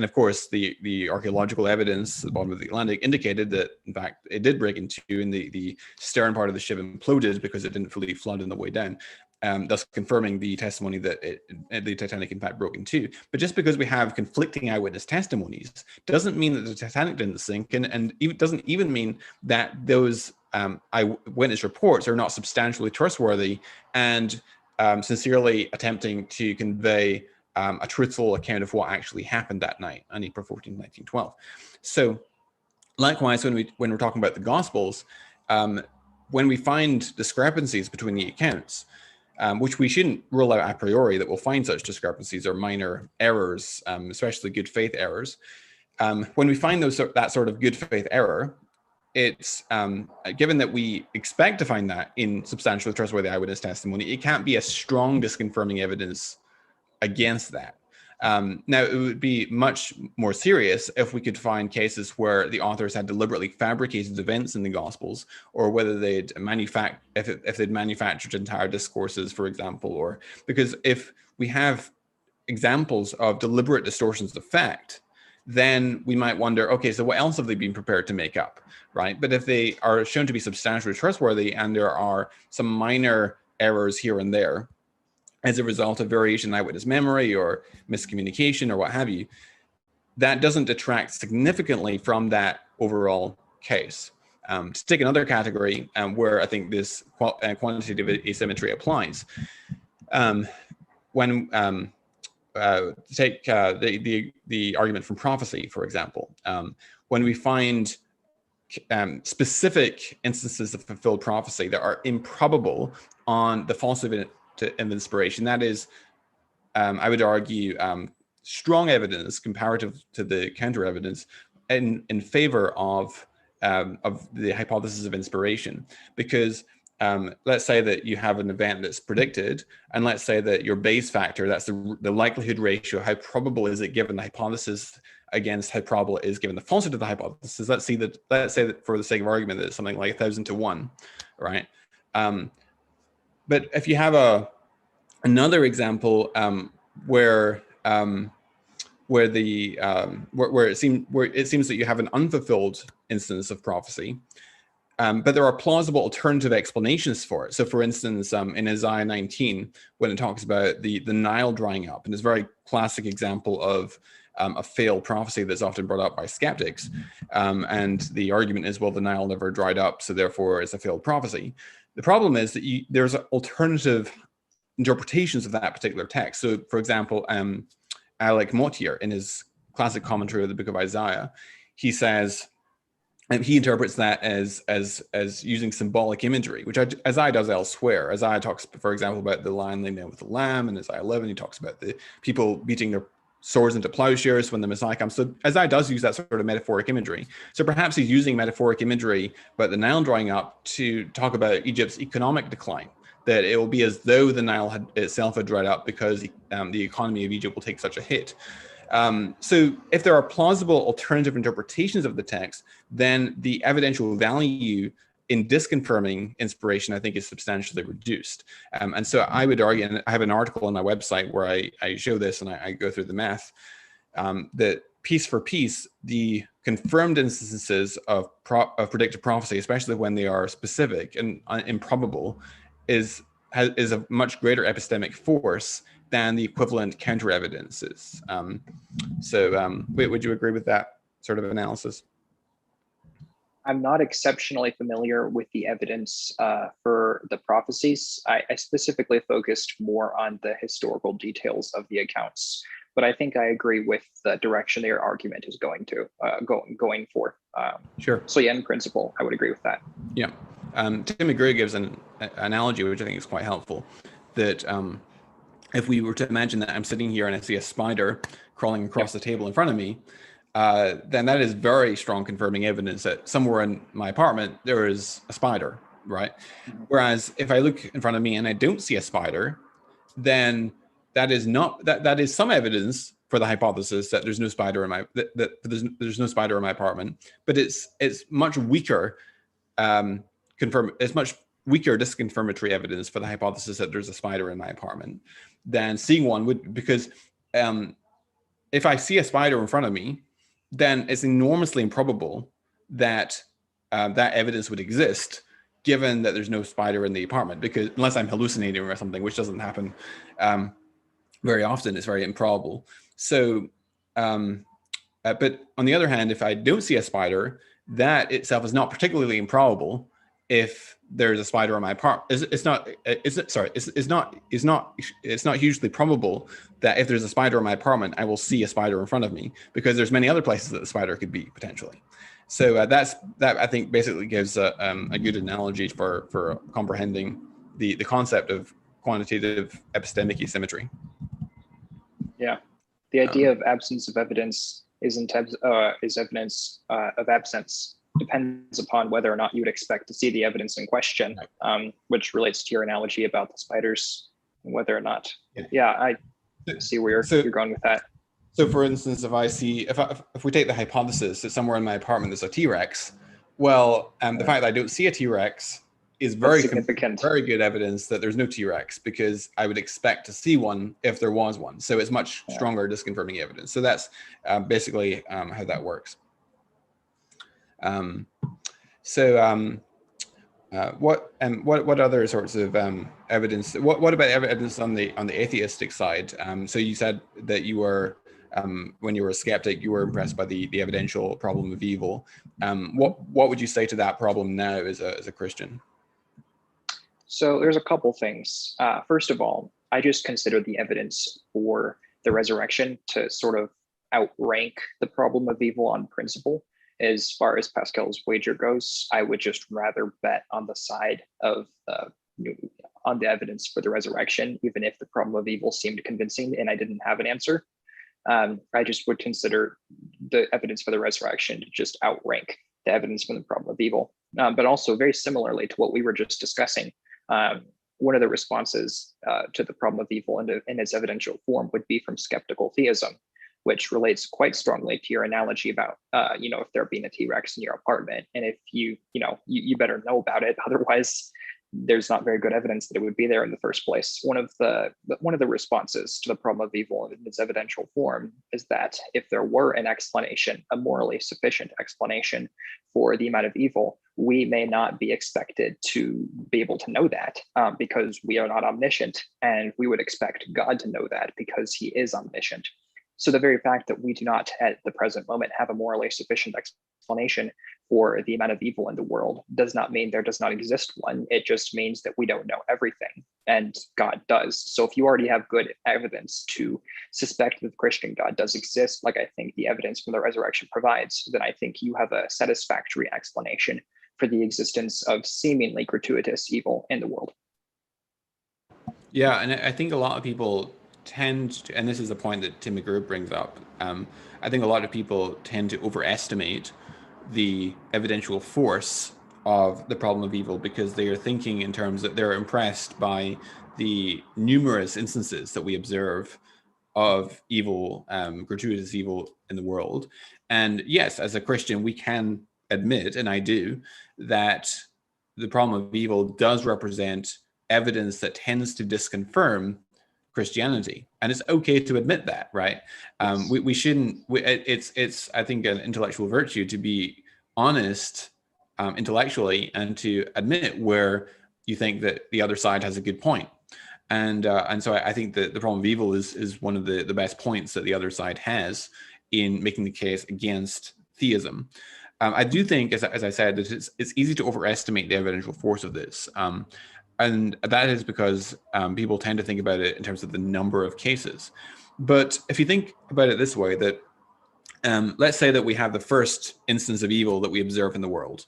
of course, the archaeological evidence at the bottom of the Atlantic indicated that, in fact, it did break in two, and the stern part of the ship imploded because it didn't fully flood on the way down, thus confirming the testimony that the Titanic, in fact, broke in two. But just because we have conflicting eyewitness testimonies doesn't mean that the Titanic didn't sink, and even doesn't even mean that those eyewitness reports are not substantially trustworthy and sincerely attempting to convey a truthful account of what actually happened that night on April 14, 1912. So likewise, when we're talking about the Gospels, when we find discrepancies between the accounts, which we shouldn't rule out a priori that we'll find such discrepancies or minor errors, especially good faith errors. When we find that sort of good faith error, it's given that we expect to find that in substantial trustworthy eyewitness testimony, it can't be a strong disconfirming evidence against that. Now, it would be much more serious if we could find cases where the authors had deliberately fabricated events in the Gospels, or whether they'd if they'd manufactured entire discourses, for example, or because if we have examples of deliberate distortions of fact, then we might wonder, okay, so what else have they been prepared to make up, right? But if they are shown to be substantially trustworthy and there are some minor errors here and there, as a result of variation in eyewitness memory or miscommunication or what have you, that doesn't detract significantly from that overall case. To take another category where I think this quantitative asymmetry applies, when take the argument from prophecy, for example, when we find specific instances of fulfilled prophecy that are improbable on the falsehood of inspiration, that is, I would argue, strong evidence comparative to the counter evidence in favor of the hypothesis of inspiration. Because let's say that you have an event that's predicted, and let's say that your base factor, that's the likelihood ratio, how probable is it given the hypothesis against how probable it is given the falsity of the hypothesis. Let's say that for the sake of argument that it's something like 1,000 to 1, right? But if you have another example where it seems that you have an unfulfilled instance of prophecy, but there are plausible alternative explanations for it. So, for instance, in Isaiah 19, when it talks about the Nile drying up, and it's a very classic example of a failed prophecy that's often brought up by skeptics, and the argument is, well, the Nile never dried up, so therefore it's a failed prophecy. The problem is that there's alternative interpretations of that particular text. So, for example, Alec Mottier, in his classic commentary of the book of Isaiah, he says, and he interprets that as using symbolic imagery, which Isaiah does elsewhere. Isaiah talks, for example, about the lion laying down with the lamb. In Isaiah 11, he talks about the people beating their swords into plowshares when the Messiah comes. So Isaiah does use that sort of metaphoric imagery. So perhaps he's using metaphoric imagery about the Nile drying up to talk about Egypt's economic decline, that it will be as though the Nile itself had dried up because the economy of Egypt will take such a hit. So if there are plausible alternative interpretations of the text, then the evidential value in disconfirming inspiration, I think, is substantially reduced. And so I would argue, and I have an article on my website where I show this and I go through the math, that piece for piece, the confirmed instances of predictive prophecy, especially when they are specific and improbable, is a much greater epistemic force than the equivalent counter evidences. Would you agree with that sort of analysis? I'm not exceptionally familiar with the evidence for the prophecies. I specifically focused more on the historical details of the accounts, but I think I agree with the direction their argument is going for. Sure. So yeah, in principle, I would agree with that. Yeah. Tim McGrew gives an analogy, which I think is quite helpful, that if we were to imagine that I'm sitting here and I see a spider crawling across the table in front of me, then that is very strong confirming evidence that somewhere in my apartment there is a spider, right? Mm-hmm. Whereas if I look in front of me and I don't see a spider, then that is not that is some evidence for the hypothesis that there's no spider in my there's no spider in my apartment, but it's much weaker it's much weaker disconfirmatory evidence for the hypothesis that there's a spider in my apartment than seeing one would, because if I see a spider in front of me, then it's enormously improbable that that evidence would exist, given that there's no spider in the apartment, because unless I'm hallucinating or something, which doesn't happen very often, it's very improbable. So, but on the other hand, if I don't see a spider, that itself is not particularly improbable. If there's a spider in my apartment, it's not hugely probable that if there's a spider in my apartment, I will see a spider in front of me, because there's many other places that the spider could be potentially. So that I think basically gives a good analogy for comprehending the concept of quantitative epistemic asymmetry. Yeah, the idea of absence of evidence is evidence of absence. depends upon whether or not you would expect to see the evidence in question, which relates to your analogy about the spiders, and whether or not. Yeah, I see where you're going with that. So for instance, if we take the hypothesis that somewhere in my apartment there's a T-Rex, well, the fact that I don't see a T-Rex is very significant, very good evidence that there's no T-Rex, because I would expect to see one if there was one. So it's much stronger disconfirming evidence. So that's basically how that works. What other sorts of evidence? What about evidence on the atheistic side? So you said that you were when you were a skeptic, you were impressed by the evidential problem of evil. What would you say to that problem now as a Christian? So there's a couple things. First of all, I just consider the evidence for the resurrection to sort of outrank the problem of evil on principle. As far as Pascal's wager goes, I would just rather bet on the side of on the evidence for the resurrection, even if the problem of evil seemed convincing and I didn't have an answer. I just would consider the evidence for the resurrection to just outrank the evidence for the problem of evil. But also very similarly to what we were just discussing, one of the responses to the problem of evil in its evidential form would be from skeptical theism, which relates quite strongly to your analogy about, if there being a T-Rex in your apartment, and if you better know about it, otherwise there's not very good evidence that it would be there in the first place. One of the responses to the problem of evil in its evidential form is that if there were an explanation, a morally sufficient explanation for the amount of evil, we may not be expected to be able to know that because we are not omniscient, and we would expect God to know that because he is omniscient. So the very fact that we do not at the present moment have a morally sufficient explanation for the amount of evil in the world does not mean there does not exist one. It just means that we don't know everything, and God does. So if you already have good evidence to suspect that the Christian God does exist, like I think the evidence from the resurrection provides, then I think you have a satisfactory explanation for the existence of seemingly gratuitous evil in the world. Yeah, and I think a lot of people tend to, and this is a point that Tim McGrew brings up, I think a lot of people tend to overestimate the evidential force of the problem of evil because they are thinking in terms that they're impressed by the numerous instances that we observe of evil, gratuitous evil in the world. And yes, as a Christian, we can admit, and I do, that the problem of evil does represent evidence that tends to disconfirm Christianity, and it's okay to admit that, right? We shouldn't. It's I think an intellectual virtue to be honest intellectually and to admit where you think that the other side has a good point. And so I think that the problem of evil is one of the best points that the other side has in making the case against theism. I do think, as I said, that it's easy to overestimate the evidential force of this. And that is because people tend to think about it in terms of the number of cases. But if you think about it this way, that let's say that we have the first instance of evil that we observe in the world.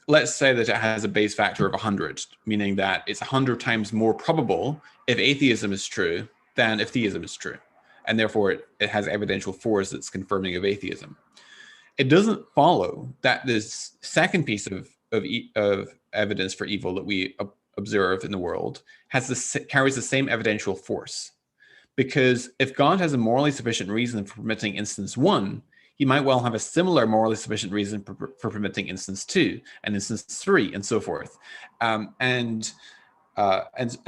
Let's say that it has a base factor of 100, meaning that it's 100 times more probable if atheism is true than if theism is true. And therefore, it has evidential force that's confirming of atheism. It doesn't follow that this second piece of evidence for evil that we observe in the world carries the same evidential force. Because if God has a morally sufficient reason for permitting instance 1, he might well have a similar morally sufficient reason for permitting instance 2 and instance 3 and so forth. And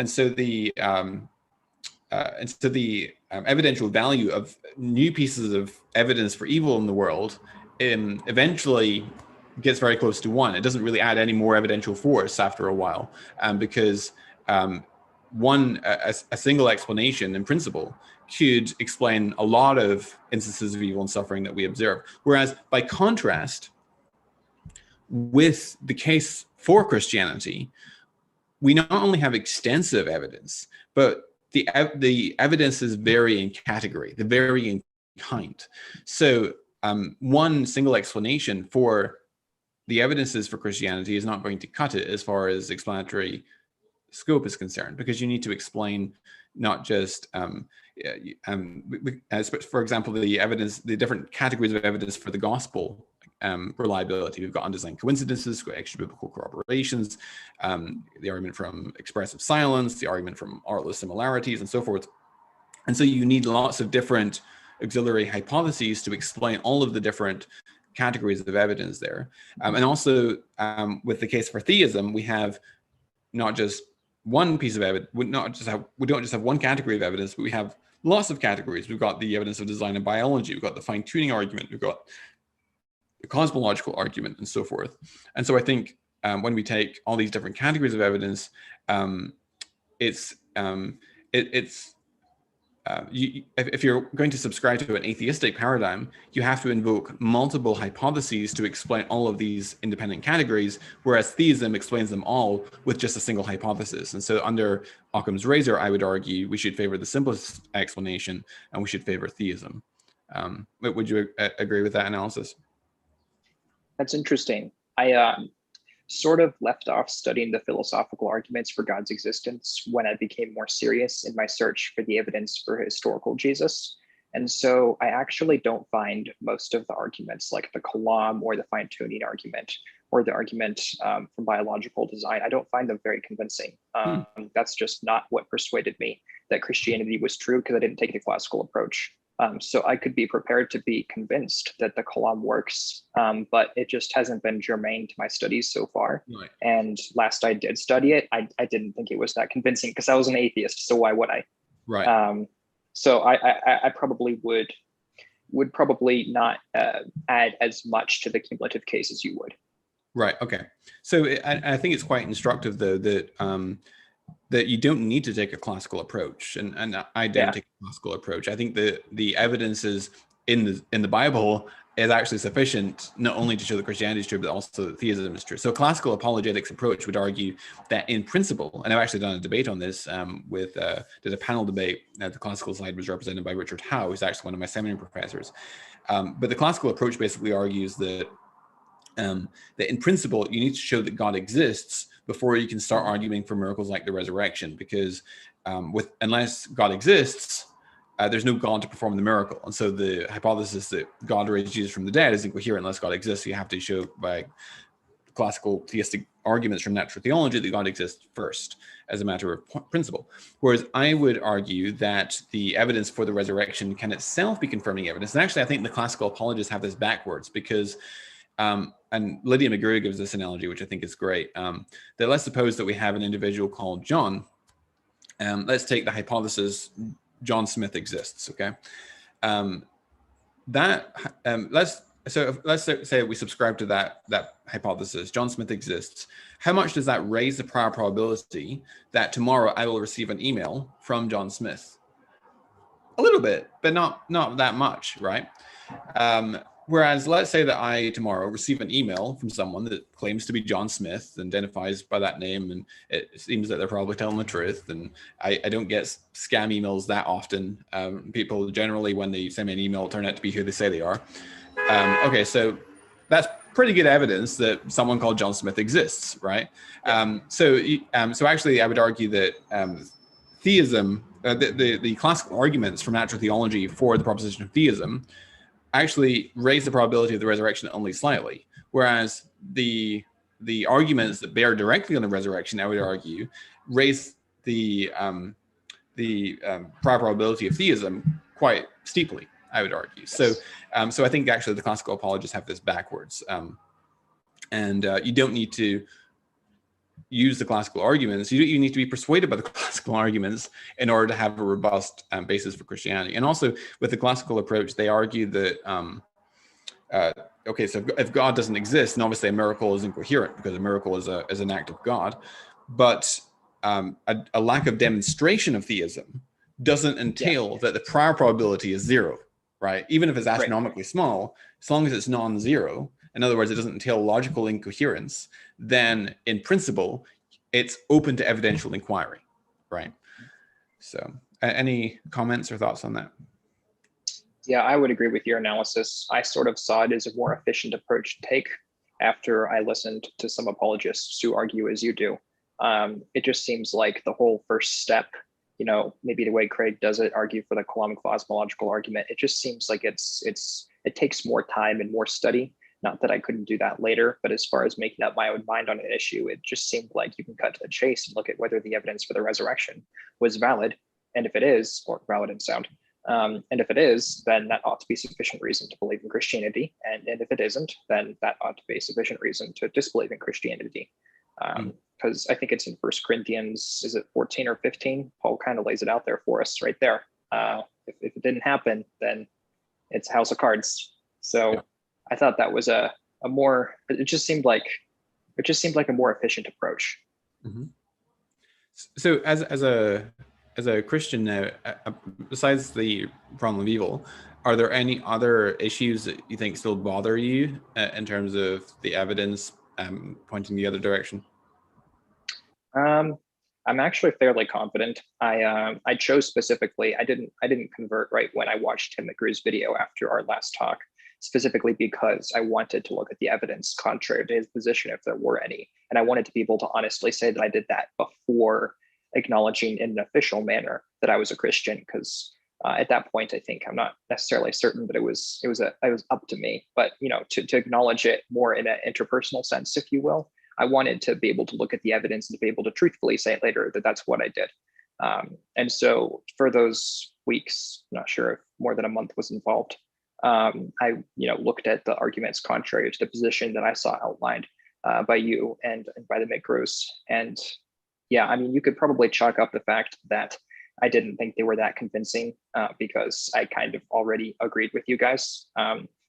so the evidential value of new pieces of evidence for evil in the world eventually gets very close to 1. It doesn't really add any more evidential force after a while, because a single explanation in principle could explain a lot of instances of evil and suffering that we observe. Whereas by contrast, with the case for Christianity, we not only have extensive evidence, but the evidences vary in category, they vary in kind. So one single explanation for the evidences for Christianity is not going to cut it as far as explanatory scope is concerned, because you need to explain not just, for example, the different categories of evidence for the gospel reliability. We've got undesigned coincidences, we've got extra biblical corroborations, the argument from expressive silence, the argument from artless similarities, and so forth. And so you need lots of different auxiliary hypotheses to explain all of the different categories of evidence there. And also with the case for theism, we have not just one piece of evidence, we don't just have one category of evidence, but we have lots of categories. We've got the evidence of design and biology, we've got the fine-tuning argument, we've got the cosmological argument, and so forth. And so I think when we take all these different categories of evidence, if you're going to subscribe to an atheistic paradigm, you have to invoke multiple hypotheses to explain all of these independent categories, whereas theism explains them all with just a single hypothesis. And so under Occam's razor, I would argue we should favor the simplest explanation and we should favor theism. Would you agree with that analysis? That's interesting. I sort of left off studying the philosophical arguments for God's existence when I became more serious in my search for the evidence for historical Jesus. And so I actually don't find most of the arguments like the Kalam or the fine-tuning argument or the argument from biological design, I don't find them very convincing. That's just not what persuaded me that Christianity was true, because I didn't take the classical approach. So I could be prepared to be convinced that the Kalam works, but it just hasn't been germane to my studies so far. Right. And last I did study it, I didn't think it was that convincing because I was an atheist. So why would I? Right. So I probably would probably not add as much to the cumulative case as you would. Right. Okay. So I think it's quite instructive, though, that you don't need to take a classical approach, and I don't take a classical approach. I think the evidence is in the Bible is actually sufficient not only to show that Christianity is true, but also that theism is true. So classical apologetics approach would argue that in principle, and I've actually done a debate on this did a panel debate. The classical side was represented by Richard Howe, who's actually one of my seminary professors. But the classical approach basically argues that in principle, you need to show that God exists before you can start arguing for miracles like the resurrection, because unless God exists, there's no God to perform the miracle. And so the hypothesis that God raised Jesus from the dead is incoherent unless God exists. So you have to show by classical theistic arguments from natural theology that God exists first as a matter of principle. Whereas I would argue that the evidence for the resurrection can itself be confirming evidence. And actually, I think the classical apologists have this backwards, because and Lydia McGrew gives this analogy, which I think is great, that let's suppose that we have an individual called John. Let's take the hypothesis John Smith exists, okay? Let's say we subscribe to that hypothesis, John Smith exists. How much does that raise the prior probability that tomorrow I will receive an email from John Smith? A little bit, but not that much, right? Whereas let's say that I tomorrow receive an email from someone that claims to be John Smith and identifies by that name, and it seems that they're probably telling the truth. And I don't get scam emails that often. People generally, when they send me an email, turn out to be who they say they are. Okay, so that's pretty good evidence that someone called John Smith exists, right? So actually, I would argue that theism, the classical arguments from natural theology for the proposition of theism actually raise the probability of the resurrection only slightly, whereas the arguments that bear directly on the resurrection, I would argue, raise the prior probability of theism quite steeply, I would argue. Yes. So I think actually the classical apologists have this backwards, and you don't need to use the classical arguments. You need to be persuaded by the classical arguments in order to have a robust basis for Christianity. And also with the classical approach, they argue that, okay, so if God doesn't exist, and obviously a miracle is incoherent because a miracle is an act of God, but a lack of demonstration of theism doesn't entail that the prior probability is zero, right? Even if it's astronomically small, as long as it's non-zero, in other words, it doesn't entail logical incoherence, then in principle, it's open to evidential inquiry, right? So any comments or thoughts on that? Yeah, I would agree with your analysis. I sort of saw it as a more efficient approach to take after I listened to some apologists who argue as you do. It just seems like the whole first step, maybe the way Craig does it, argue for the Kalam cosmological argument, it just seems like it takes more time and more study Not that I couldn't do that later, but as far as making up my own mind on an issue, it just seemed like you can cut to the chase and look at whether the evidence for the resurrection was valid. And if it is, or valid and sound, and if it is, then that ought to be sufficient reason to believe in Christianity. And if it isn't, then that ought to be sufficient reason to disbelieve in Christianity. Because I think it's in First Corinthians, is it 14 or 15? Paul kind of lays it out there for us right there. If it didn't happen, then it's a house of cards. So yeah. I thought that was a more, it just seemed like a more efficient approach. Mm-hmm. So as a Christian now, besides the problem of evil, are there any other issues that you think still bother you in terms of the evidence pointing the other direction? I'm actually fairly confident. I chose specifically. I didn't convert right when I watched Tim McGrew's video after our last talk, specifically because I wanted to look at the evidence contrary to his position, if there were any, and I wanted to be able to honestly say that I did that before acknowledging in an official manner that I was a Christian. Because at that point, I think I'm not necessarily certain, but it was up to me. But to acknowledge it more in an interpersonal sense, if you will. I wanted to be able to look at the evidence and to be able to truthfully say later that that's what I did. And so for those weeks, I'm not sure if more than a month was involved, I looked at the arguments contrary to the position that I saw outlined by you and by the McGrews. And yeah, I mean, you could probably chalk up the fact that I didn't think they were that convincing because I kind of already agreed with you guys.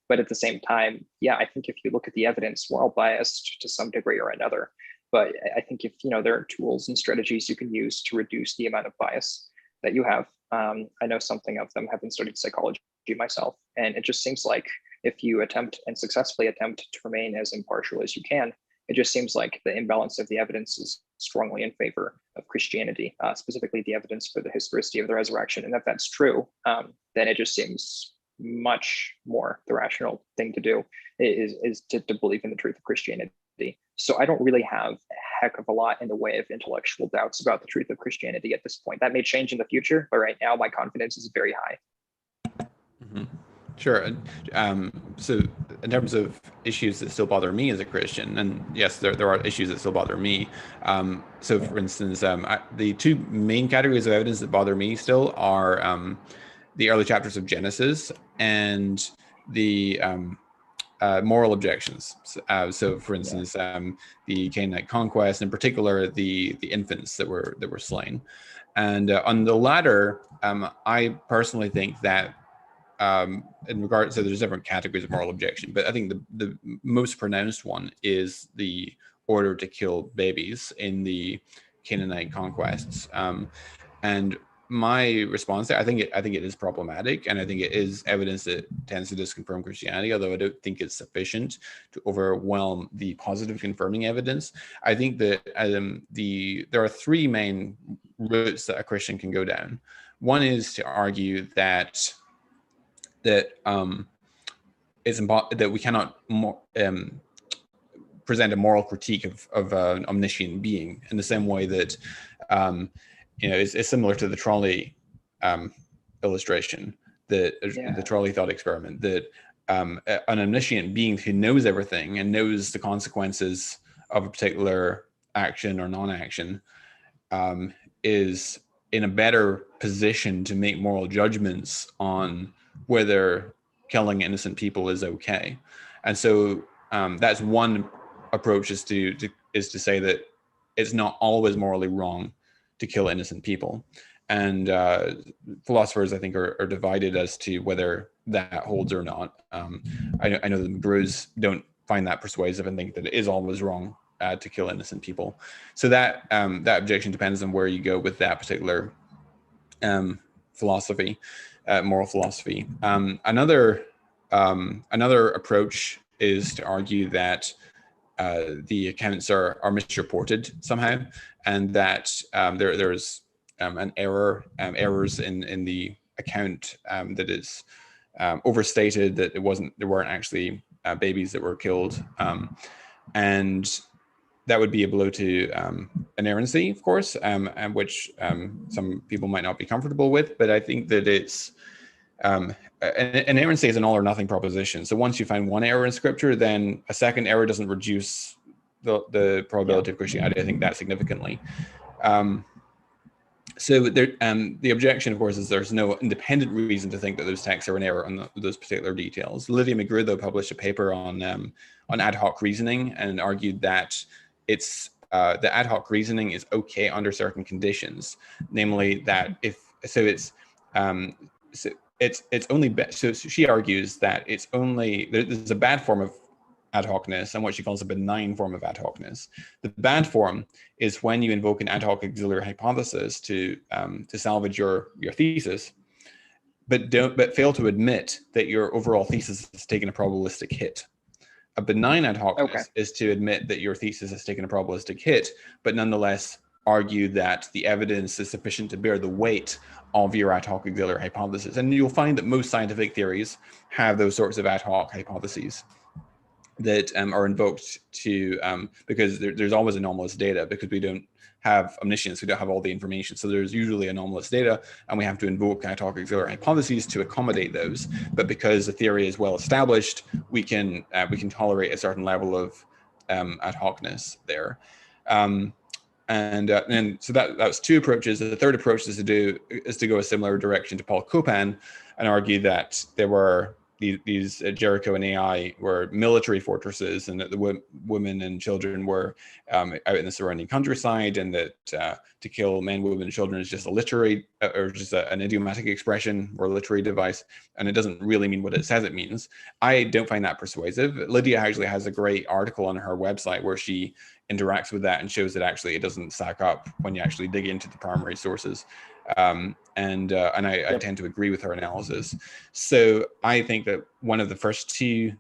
But at the same time, yeah, I think if you look at the evidence, we're all biased to some degree or another. But I think if there are tools and strategies you can use to reduce the amount of bias that you have. I know something of them, having studied psychology myself, and it just seems like if you attempt and successfully attempt to remain as impartial as you can, it just seems like the imbalance of the evidence is strongly in favor of Christianity, specifically the evidence for the historicity of the resurrection. And if that's true, then it just seems much more the rational thing to do is to believe in the truth of Christianity. So I don't really have a heck of a lot in the way of intellectual doubts about the truth of Christianity at this point. That may change in the future, but right now my confidence is very high. Mm-hmm. Sure. So in terms of issues that still bother me as a Christian, and yes, there are issues that still bother me. So for instance, the two main categories of evidence that bother me still are the early chapters of Genesis and the moral objections. So for instance, the Canaanite conquest, in particular, the infants that were slain. And on the latter, I personally think that in regards, so there's different categories of moral objection, but I think the most pronounced one is the order to kill babies in the Canaanite conquests. And my response there, I think it is problematic, and I think it is evidence that tends to disconfirm Christianity, although I don't think it's sufficient to overwhelm the positive confirming evidence. I think that there are three main routes that a Christian can go down. One is to argue that that we cannot present a moral critique of an omniscient being in the same way that it's similar to the trolley illustration, the trolley thought experiment, that an omniscient being who knows everything and knows the consequences of a particular action or non-action is in a better position to make moral judgments on whether killing innocent people is okay. And so that's one approach, is to say that it's not always morally wrong to kill innocent people. And philosophers, I think, are divided as to whether that holds or not. I know the McGrews don't find that persuasive and think that it is always wrong to kill innocent people. So that objection depends on where you go with that particular philosophy, moral philosophy. Another approach is to argue that the accounts are misreported somehow, and that there's an errors in the account that is overstated, that there weren't actually babies that were killed, and that would be a blow to inerrancy, of course, and which some people might not be comfortable with. But I think that it's An inerrancy is an all or nothing proposition. So once you find one error in scripture, then a second error doesn't reduce the probability of Christianity, I think, that significantly. So there, the objection, of course, is there's no independent reason to think that those texts are in error on those particular details. Lydia McGrew, though, published a paper on ad hoc reasoning and argued that it's the ad hoc reasoning is okay under certain conditions, namely that if so, it's only so she argues that it's only there's a bad form of ad hocness and what she calls a benign form of ad hocness. The bad form is when you invoke an ad hoc auxiliary hypothesis to salvage your thesis, but fail to admit that your overall thesis has taken a probabilistic hit. A benign ad hocness is to admit that your thesis has taken a probabilistic hit, but nonetheless argue that the evidence is sufficient to bear the weight of your ad hoc auxiliary hypothesis. And you'll find that most scientific theories have those sorts of ad hoc hypotheses that are invoked to because there's always anomalous data, because we don't have omniscience, we don't have all the information, so there's usually anomalous data, and we have to invoke ad hoc auxiliary hypotheses to accommodate those. But because the theory is well established, we can tolerate a certain level of ad hocness there. And so that was two approaches. The third approach is to go a similar direction to Paul Copan and argue that there were these Jericho and Ai were military fortresses, and that the women and children were out in the surrounding countryside, and that to kill men, women, and children is just a literary or just an idiomatic expression or a literary device, and it doesn't really mean what it says it means. I don't find that persuasive. Lydia actually has a great article on her website where she interacts with that and shows that actually it doesn't stack up when you actually dig into the primary sources. I tend to agree with her analysis. So I think that one of the first two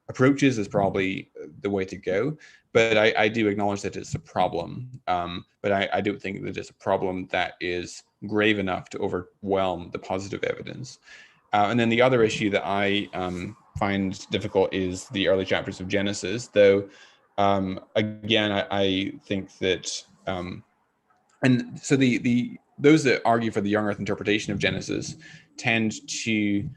approaches is probably the way to go, but I do acknowledge that it's a problem. But I don't think that it's a problem that is grave enough to overwhelm the positive evidence. And then the other issue that I find difficult is the early chapters of Genesis, though. Again, I think that, and so those that argue for the young Earth interpretation of Genesis tend to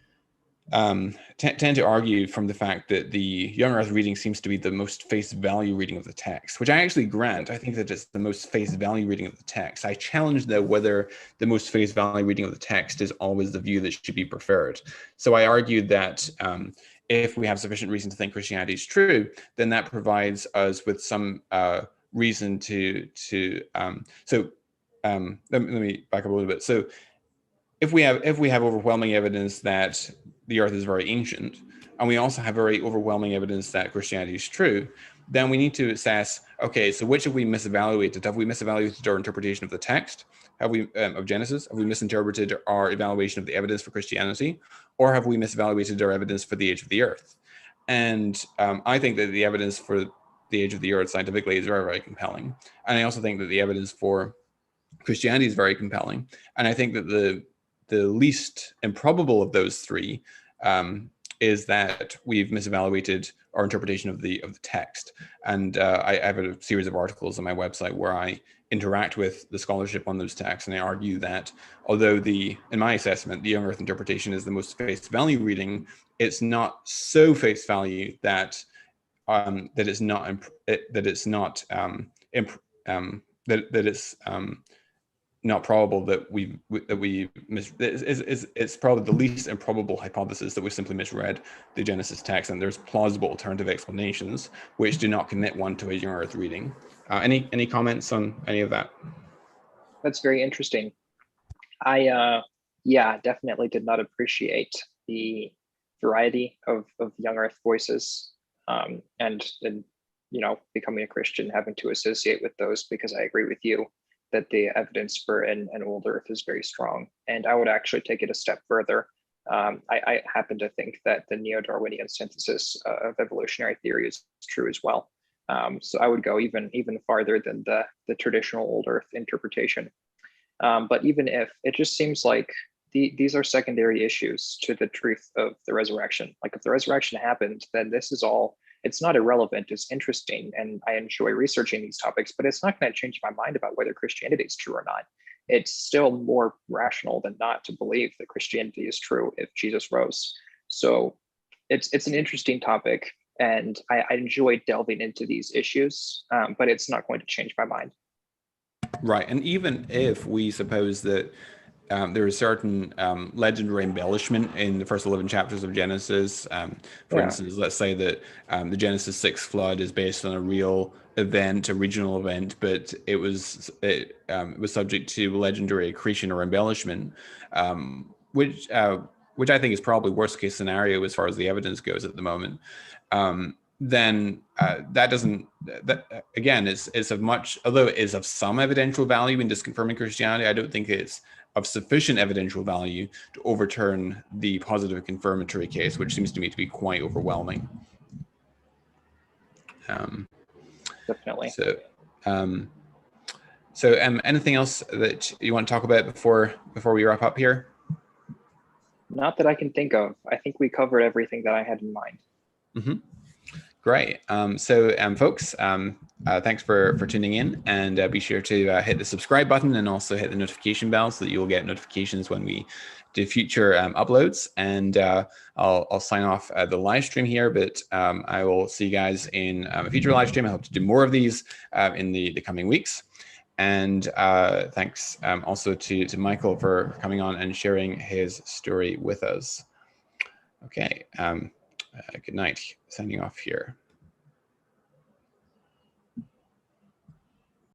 argue from the fact that the young Earth reading seems to be the most face value reading of the text, which I actually grant. I think that it's the most face value reading of the text. I challenge, though, whether the most face value reading of the text is always the view that should be preferred. So I argued that if we have sufficient reason to think Christianity is true, then that provides us with some reason to let me back up a little bit. So if we have overwhelming evidence that the Earth is very ancient, and we also have very overwhelming evidence that Christianity is true, then we need to assess, okay, so which have we misevaluated? Have we misevaluated our interpretation of the text? Have we of Genesis? Have we misinterpreted our evaluation of the evidence for Christianity? Or have we misevaluated our evidence for the age of the Earth? And I think that the evidence for the age of the Earth scientifically is very, very compelling. And I also think that the evidence for Christianity is very compelling. And I think that the least improbable of those three is that we've misevaluated our interpretation of the text. And I have a series of articles on my website where I interact with the scholarship on those texts, and I argue that although in my assessment, the young Earth interpretation is the most face value reading, it's not so face value that it's not probable that it's probably the least improbable hypothesis that we simply misread the Genesis text, and there's plausible alternative explanations which do not commit one to a young Earth reading. Any comments on any of that? That's very interesting. I definitely did not appreciate the variety of young Earth voices, and becoming a Christian, having to associate with those, because I agree with you that the evidence for an old Earth is very strong. And I would actually take it a step further. I happen to think that the neo-Darwinian synthesis of evolutionary theory is true as well. So I would go even farther than the traditional old Earth interpretation. But even if it just seems like these are secondary issues to the truth of the resurrection. Like if the resurrection happened, then this is all, it's not irrelevant, it's interesting, and I enjoy researching these topics, but it's not going to change my mind about whether Christianity is true or not. it's still more rational than not to believe that Christianity is true if Jesus rose. So it's an interesting topic, and I enjoy delving into these issues, but it's not going to change my mind. Right. And even if we suppose that there is certain legendary embellishment in the first 11 chapters of Genesis. For Yeah, instance, let's say that the Genesis 6 flood is based on a real event, a regional event, but it was subject to legendary accretion or embellishment, which I think is probably worst case scenario as far as the evidence goes at the moment. Then that doesn't that again is of much, although it is of some evidential value in disconfirming Christianity. I don't think it's of sufficient evidential value to overturn the positive confirmatory case, which seems to me to be quite overwhelming. Um, definitely. so, um, anything else that you want to talk about before we wrap up here? Not that I can think of. I think we covered everything that I had in mind. Mm-hmm. Great. Folks, thanks for tuning in, and be sure to hit the subscribe button and also hit the notification bell so that you'll get notifications when we do future uploads. And I'll sign off the live stream here, but I will see you guys in a future live stream. I hope to do more of these in the coming weeks. And thanks also to Michael for coming on and sharing his story with us. Okay. Good night. Signing off here.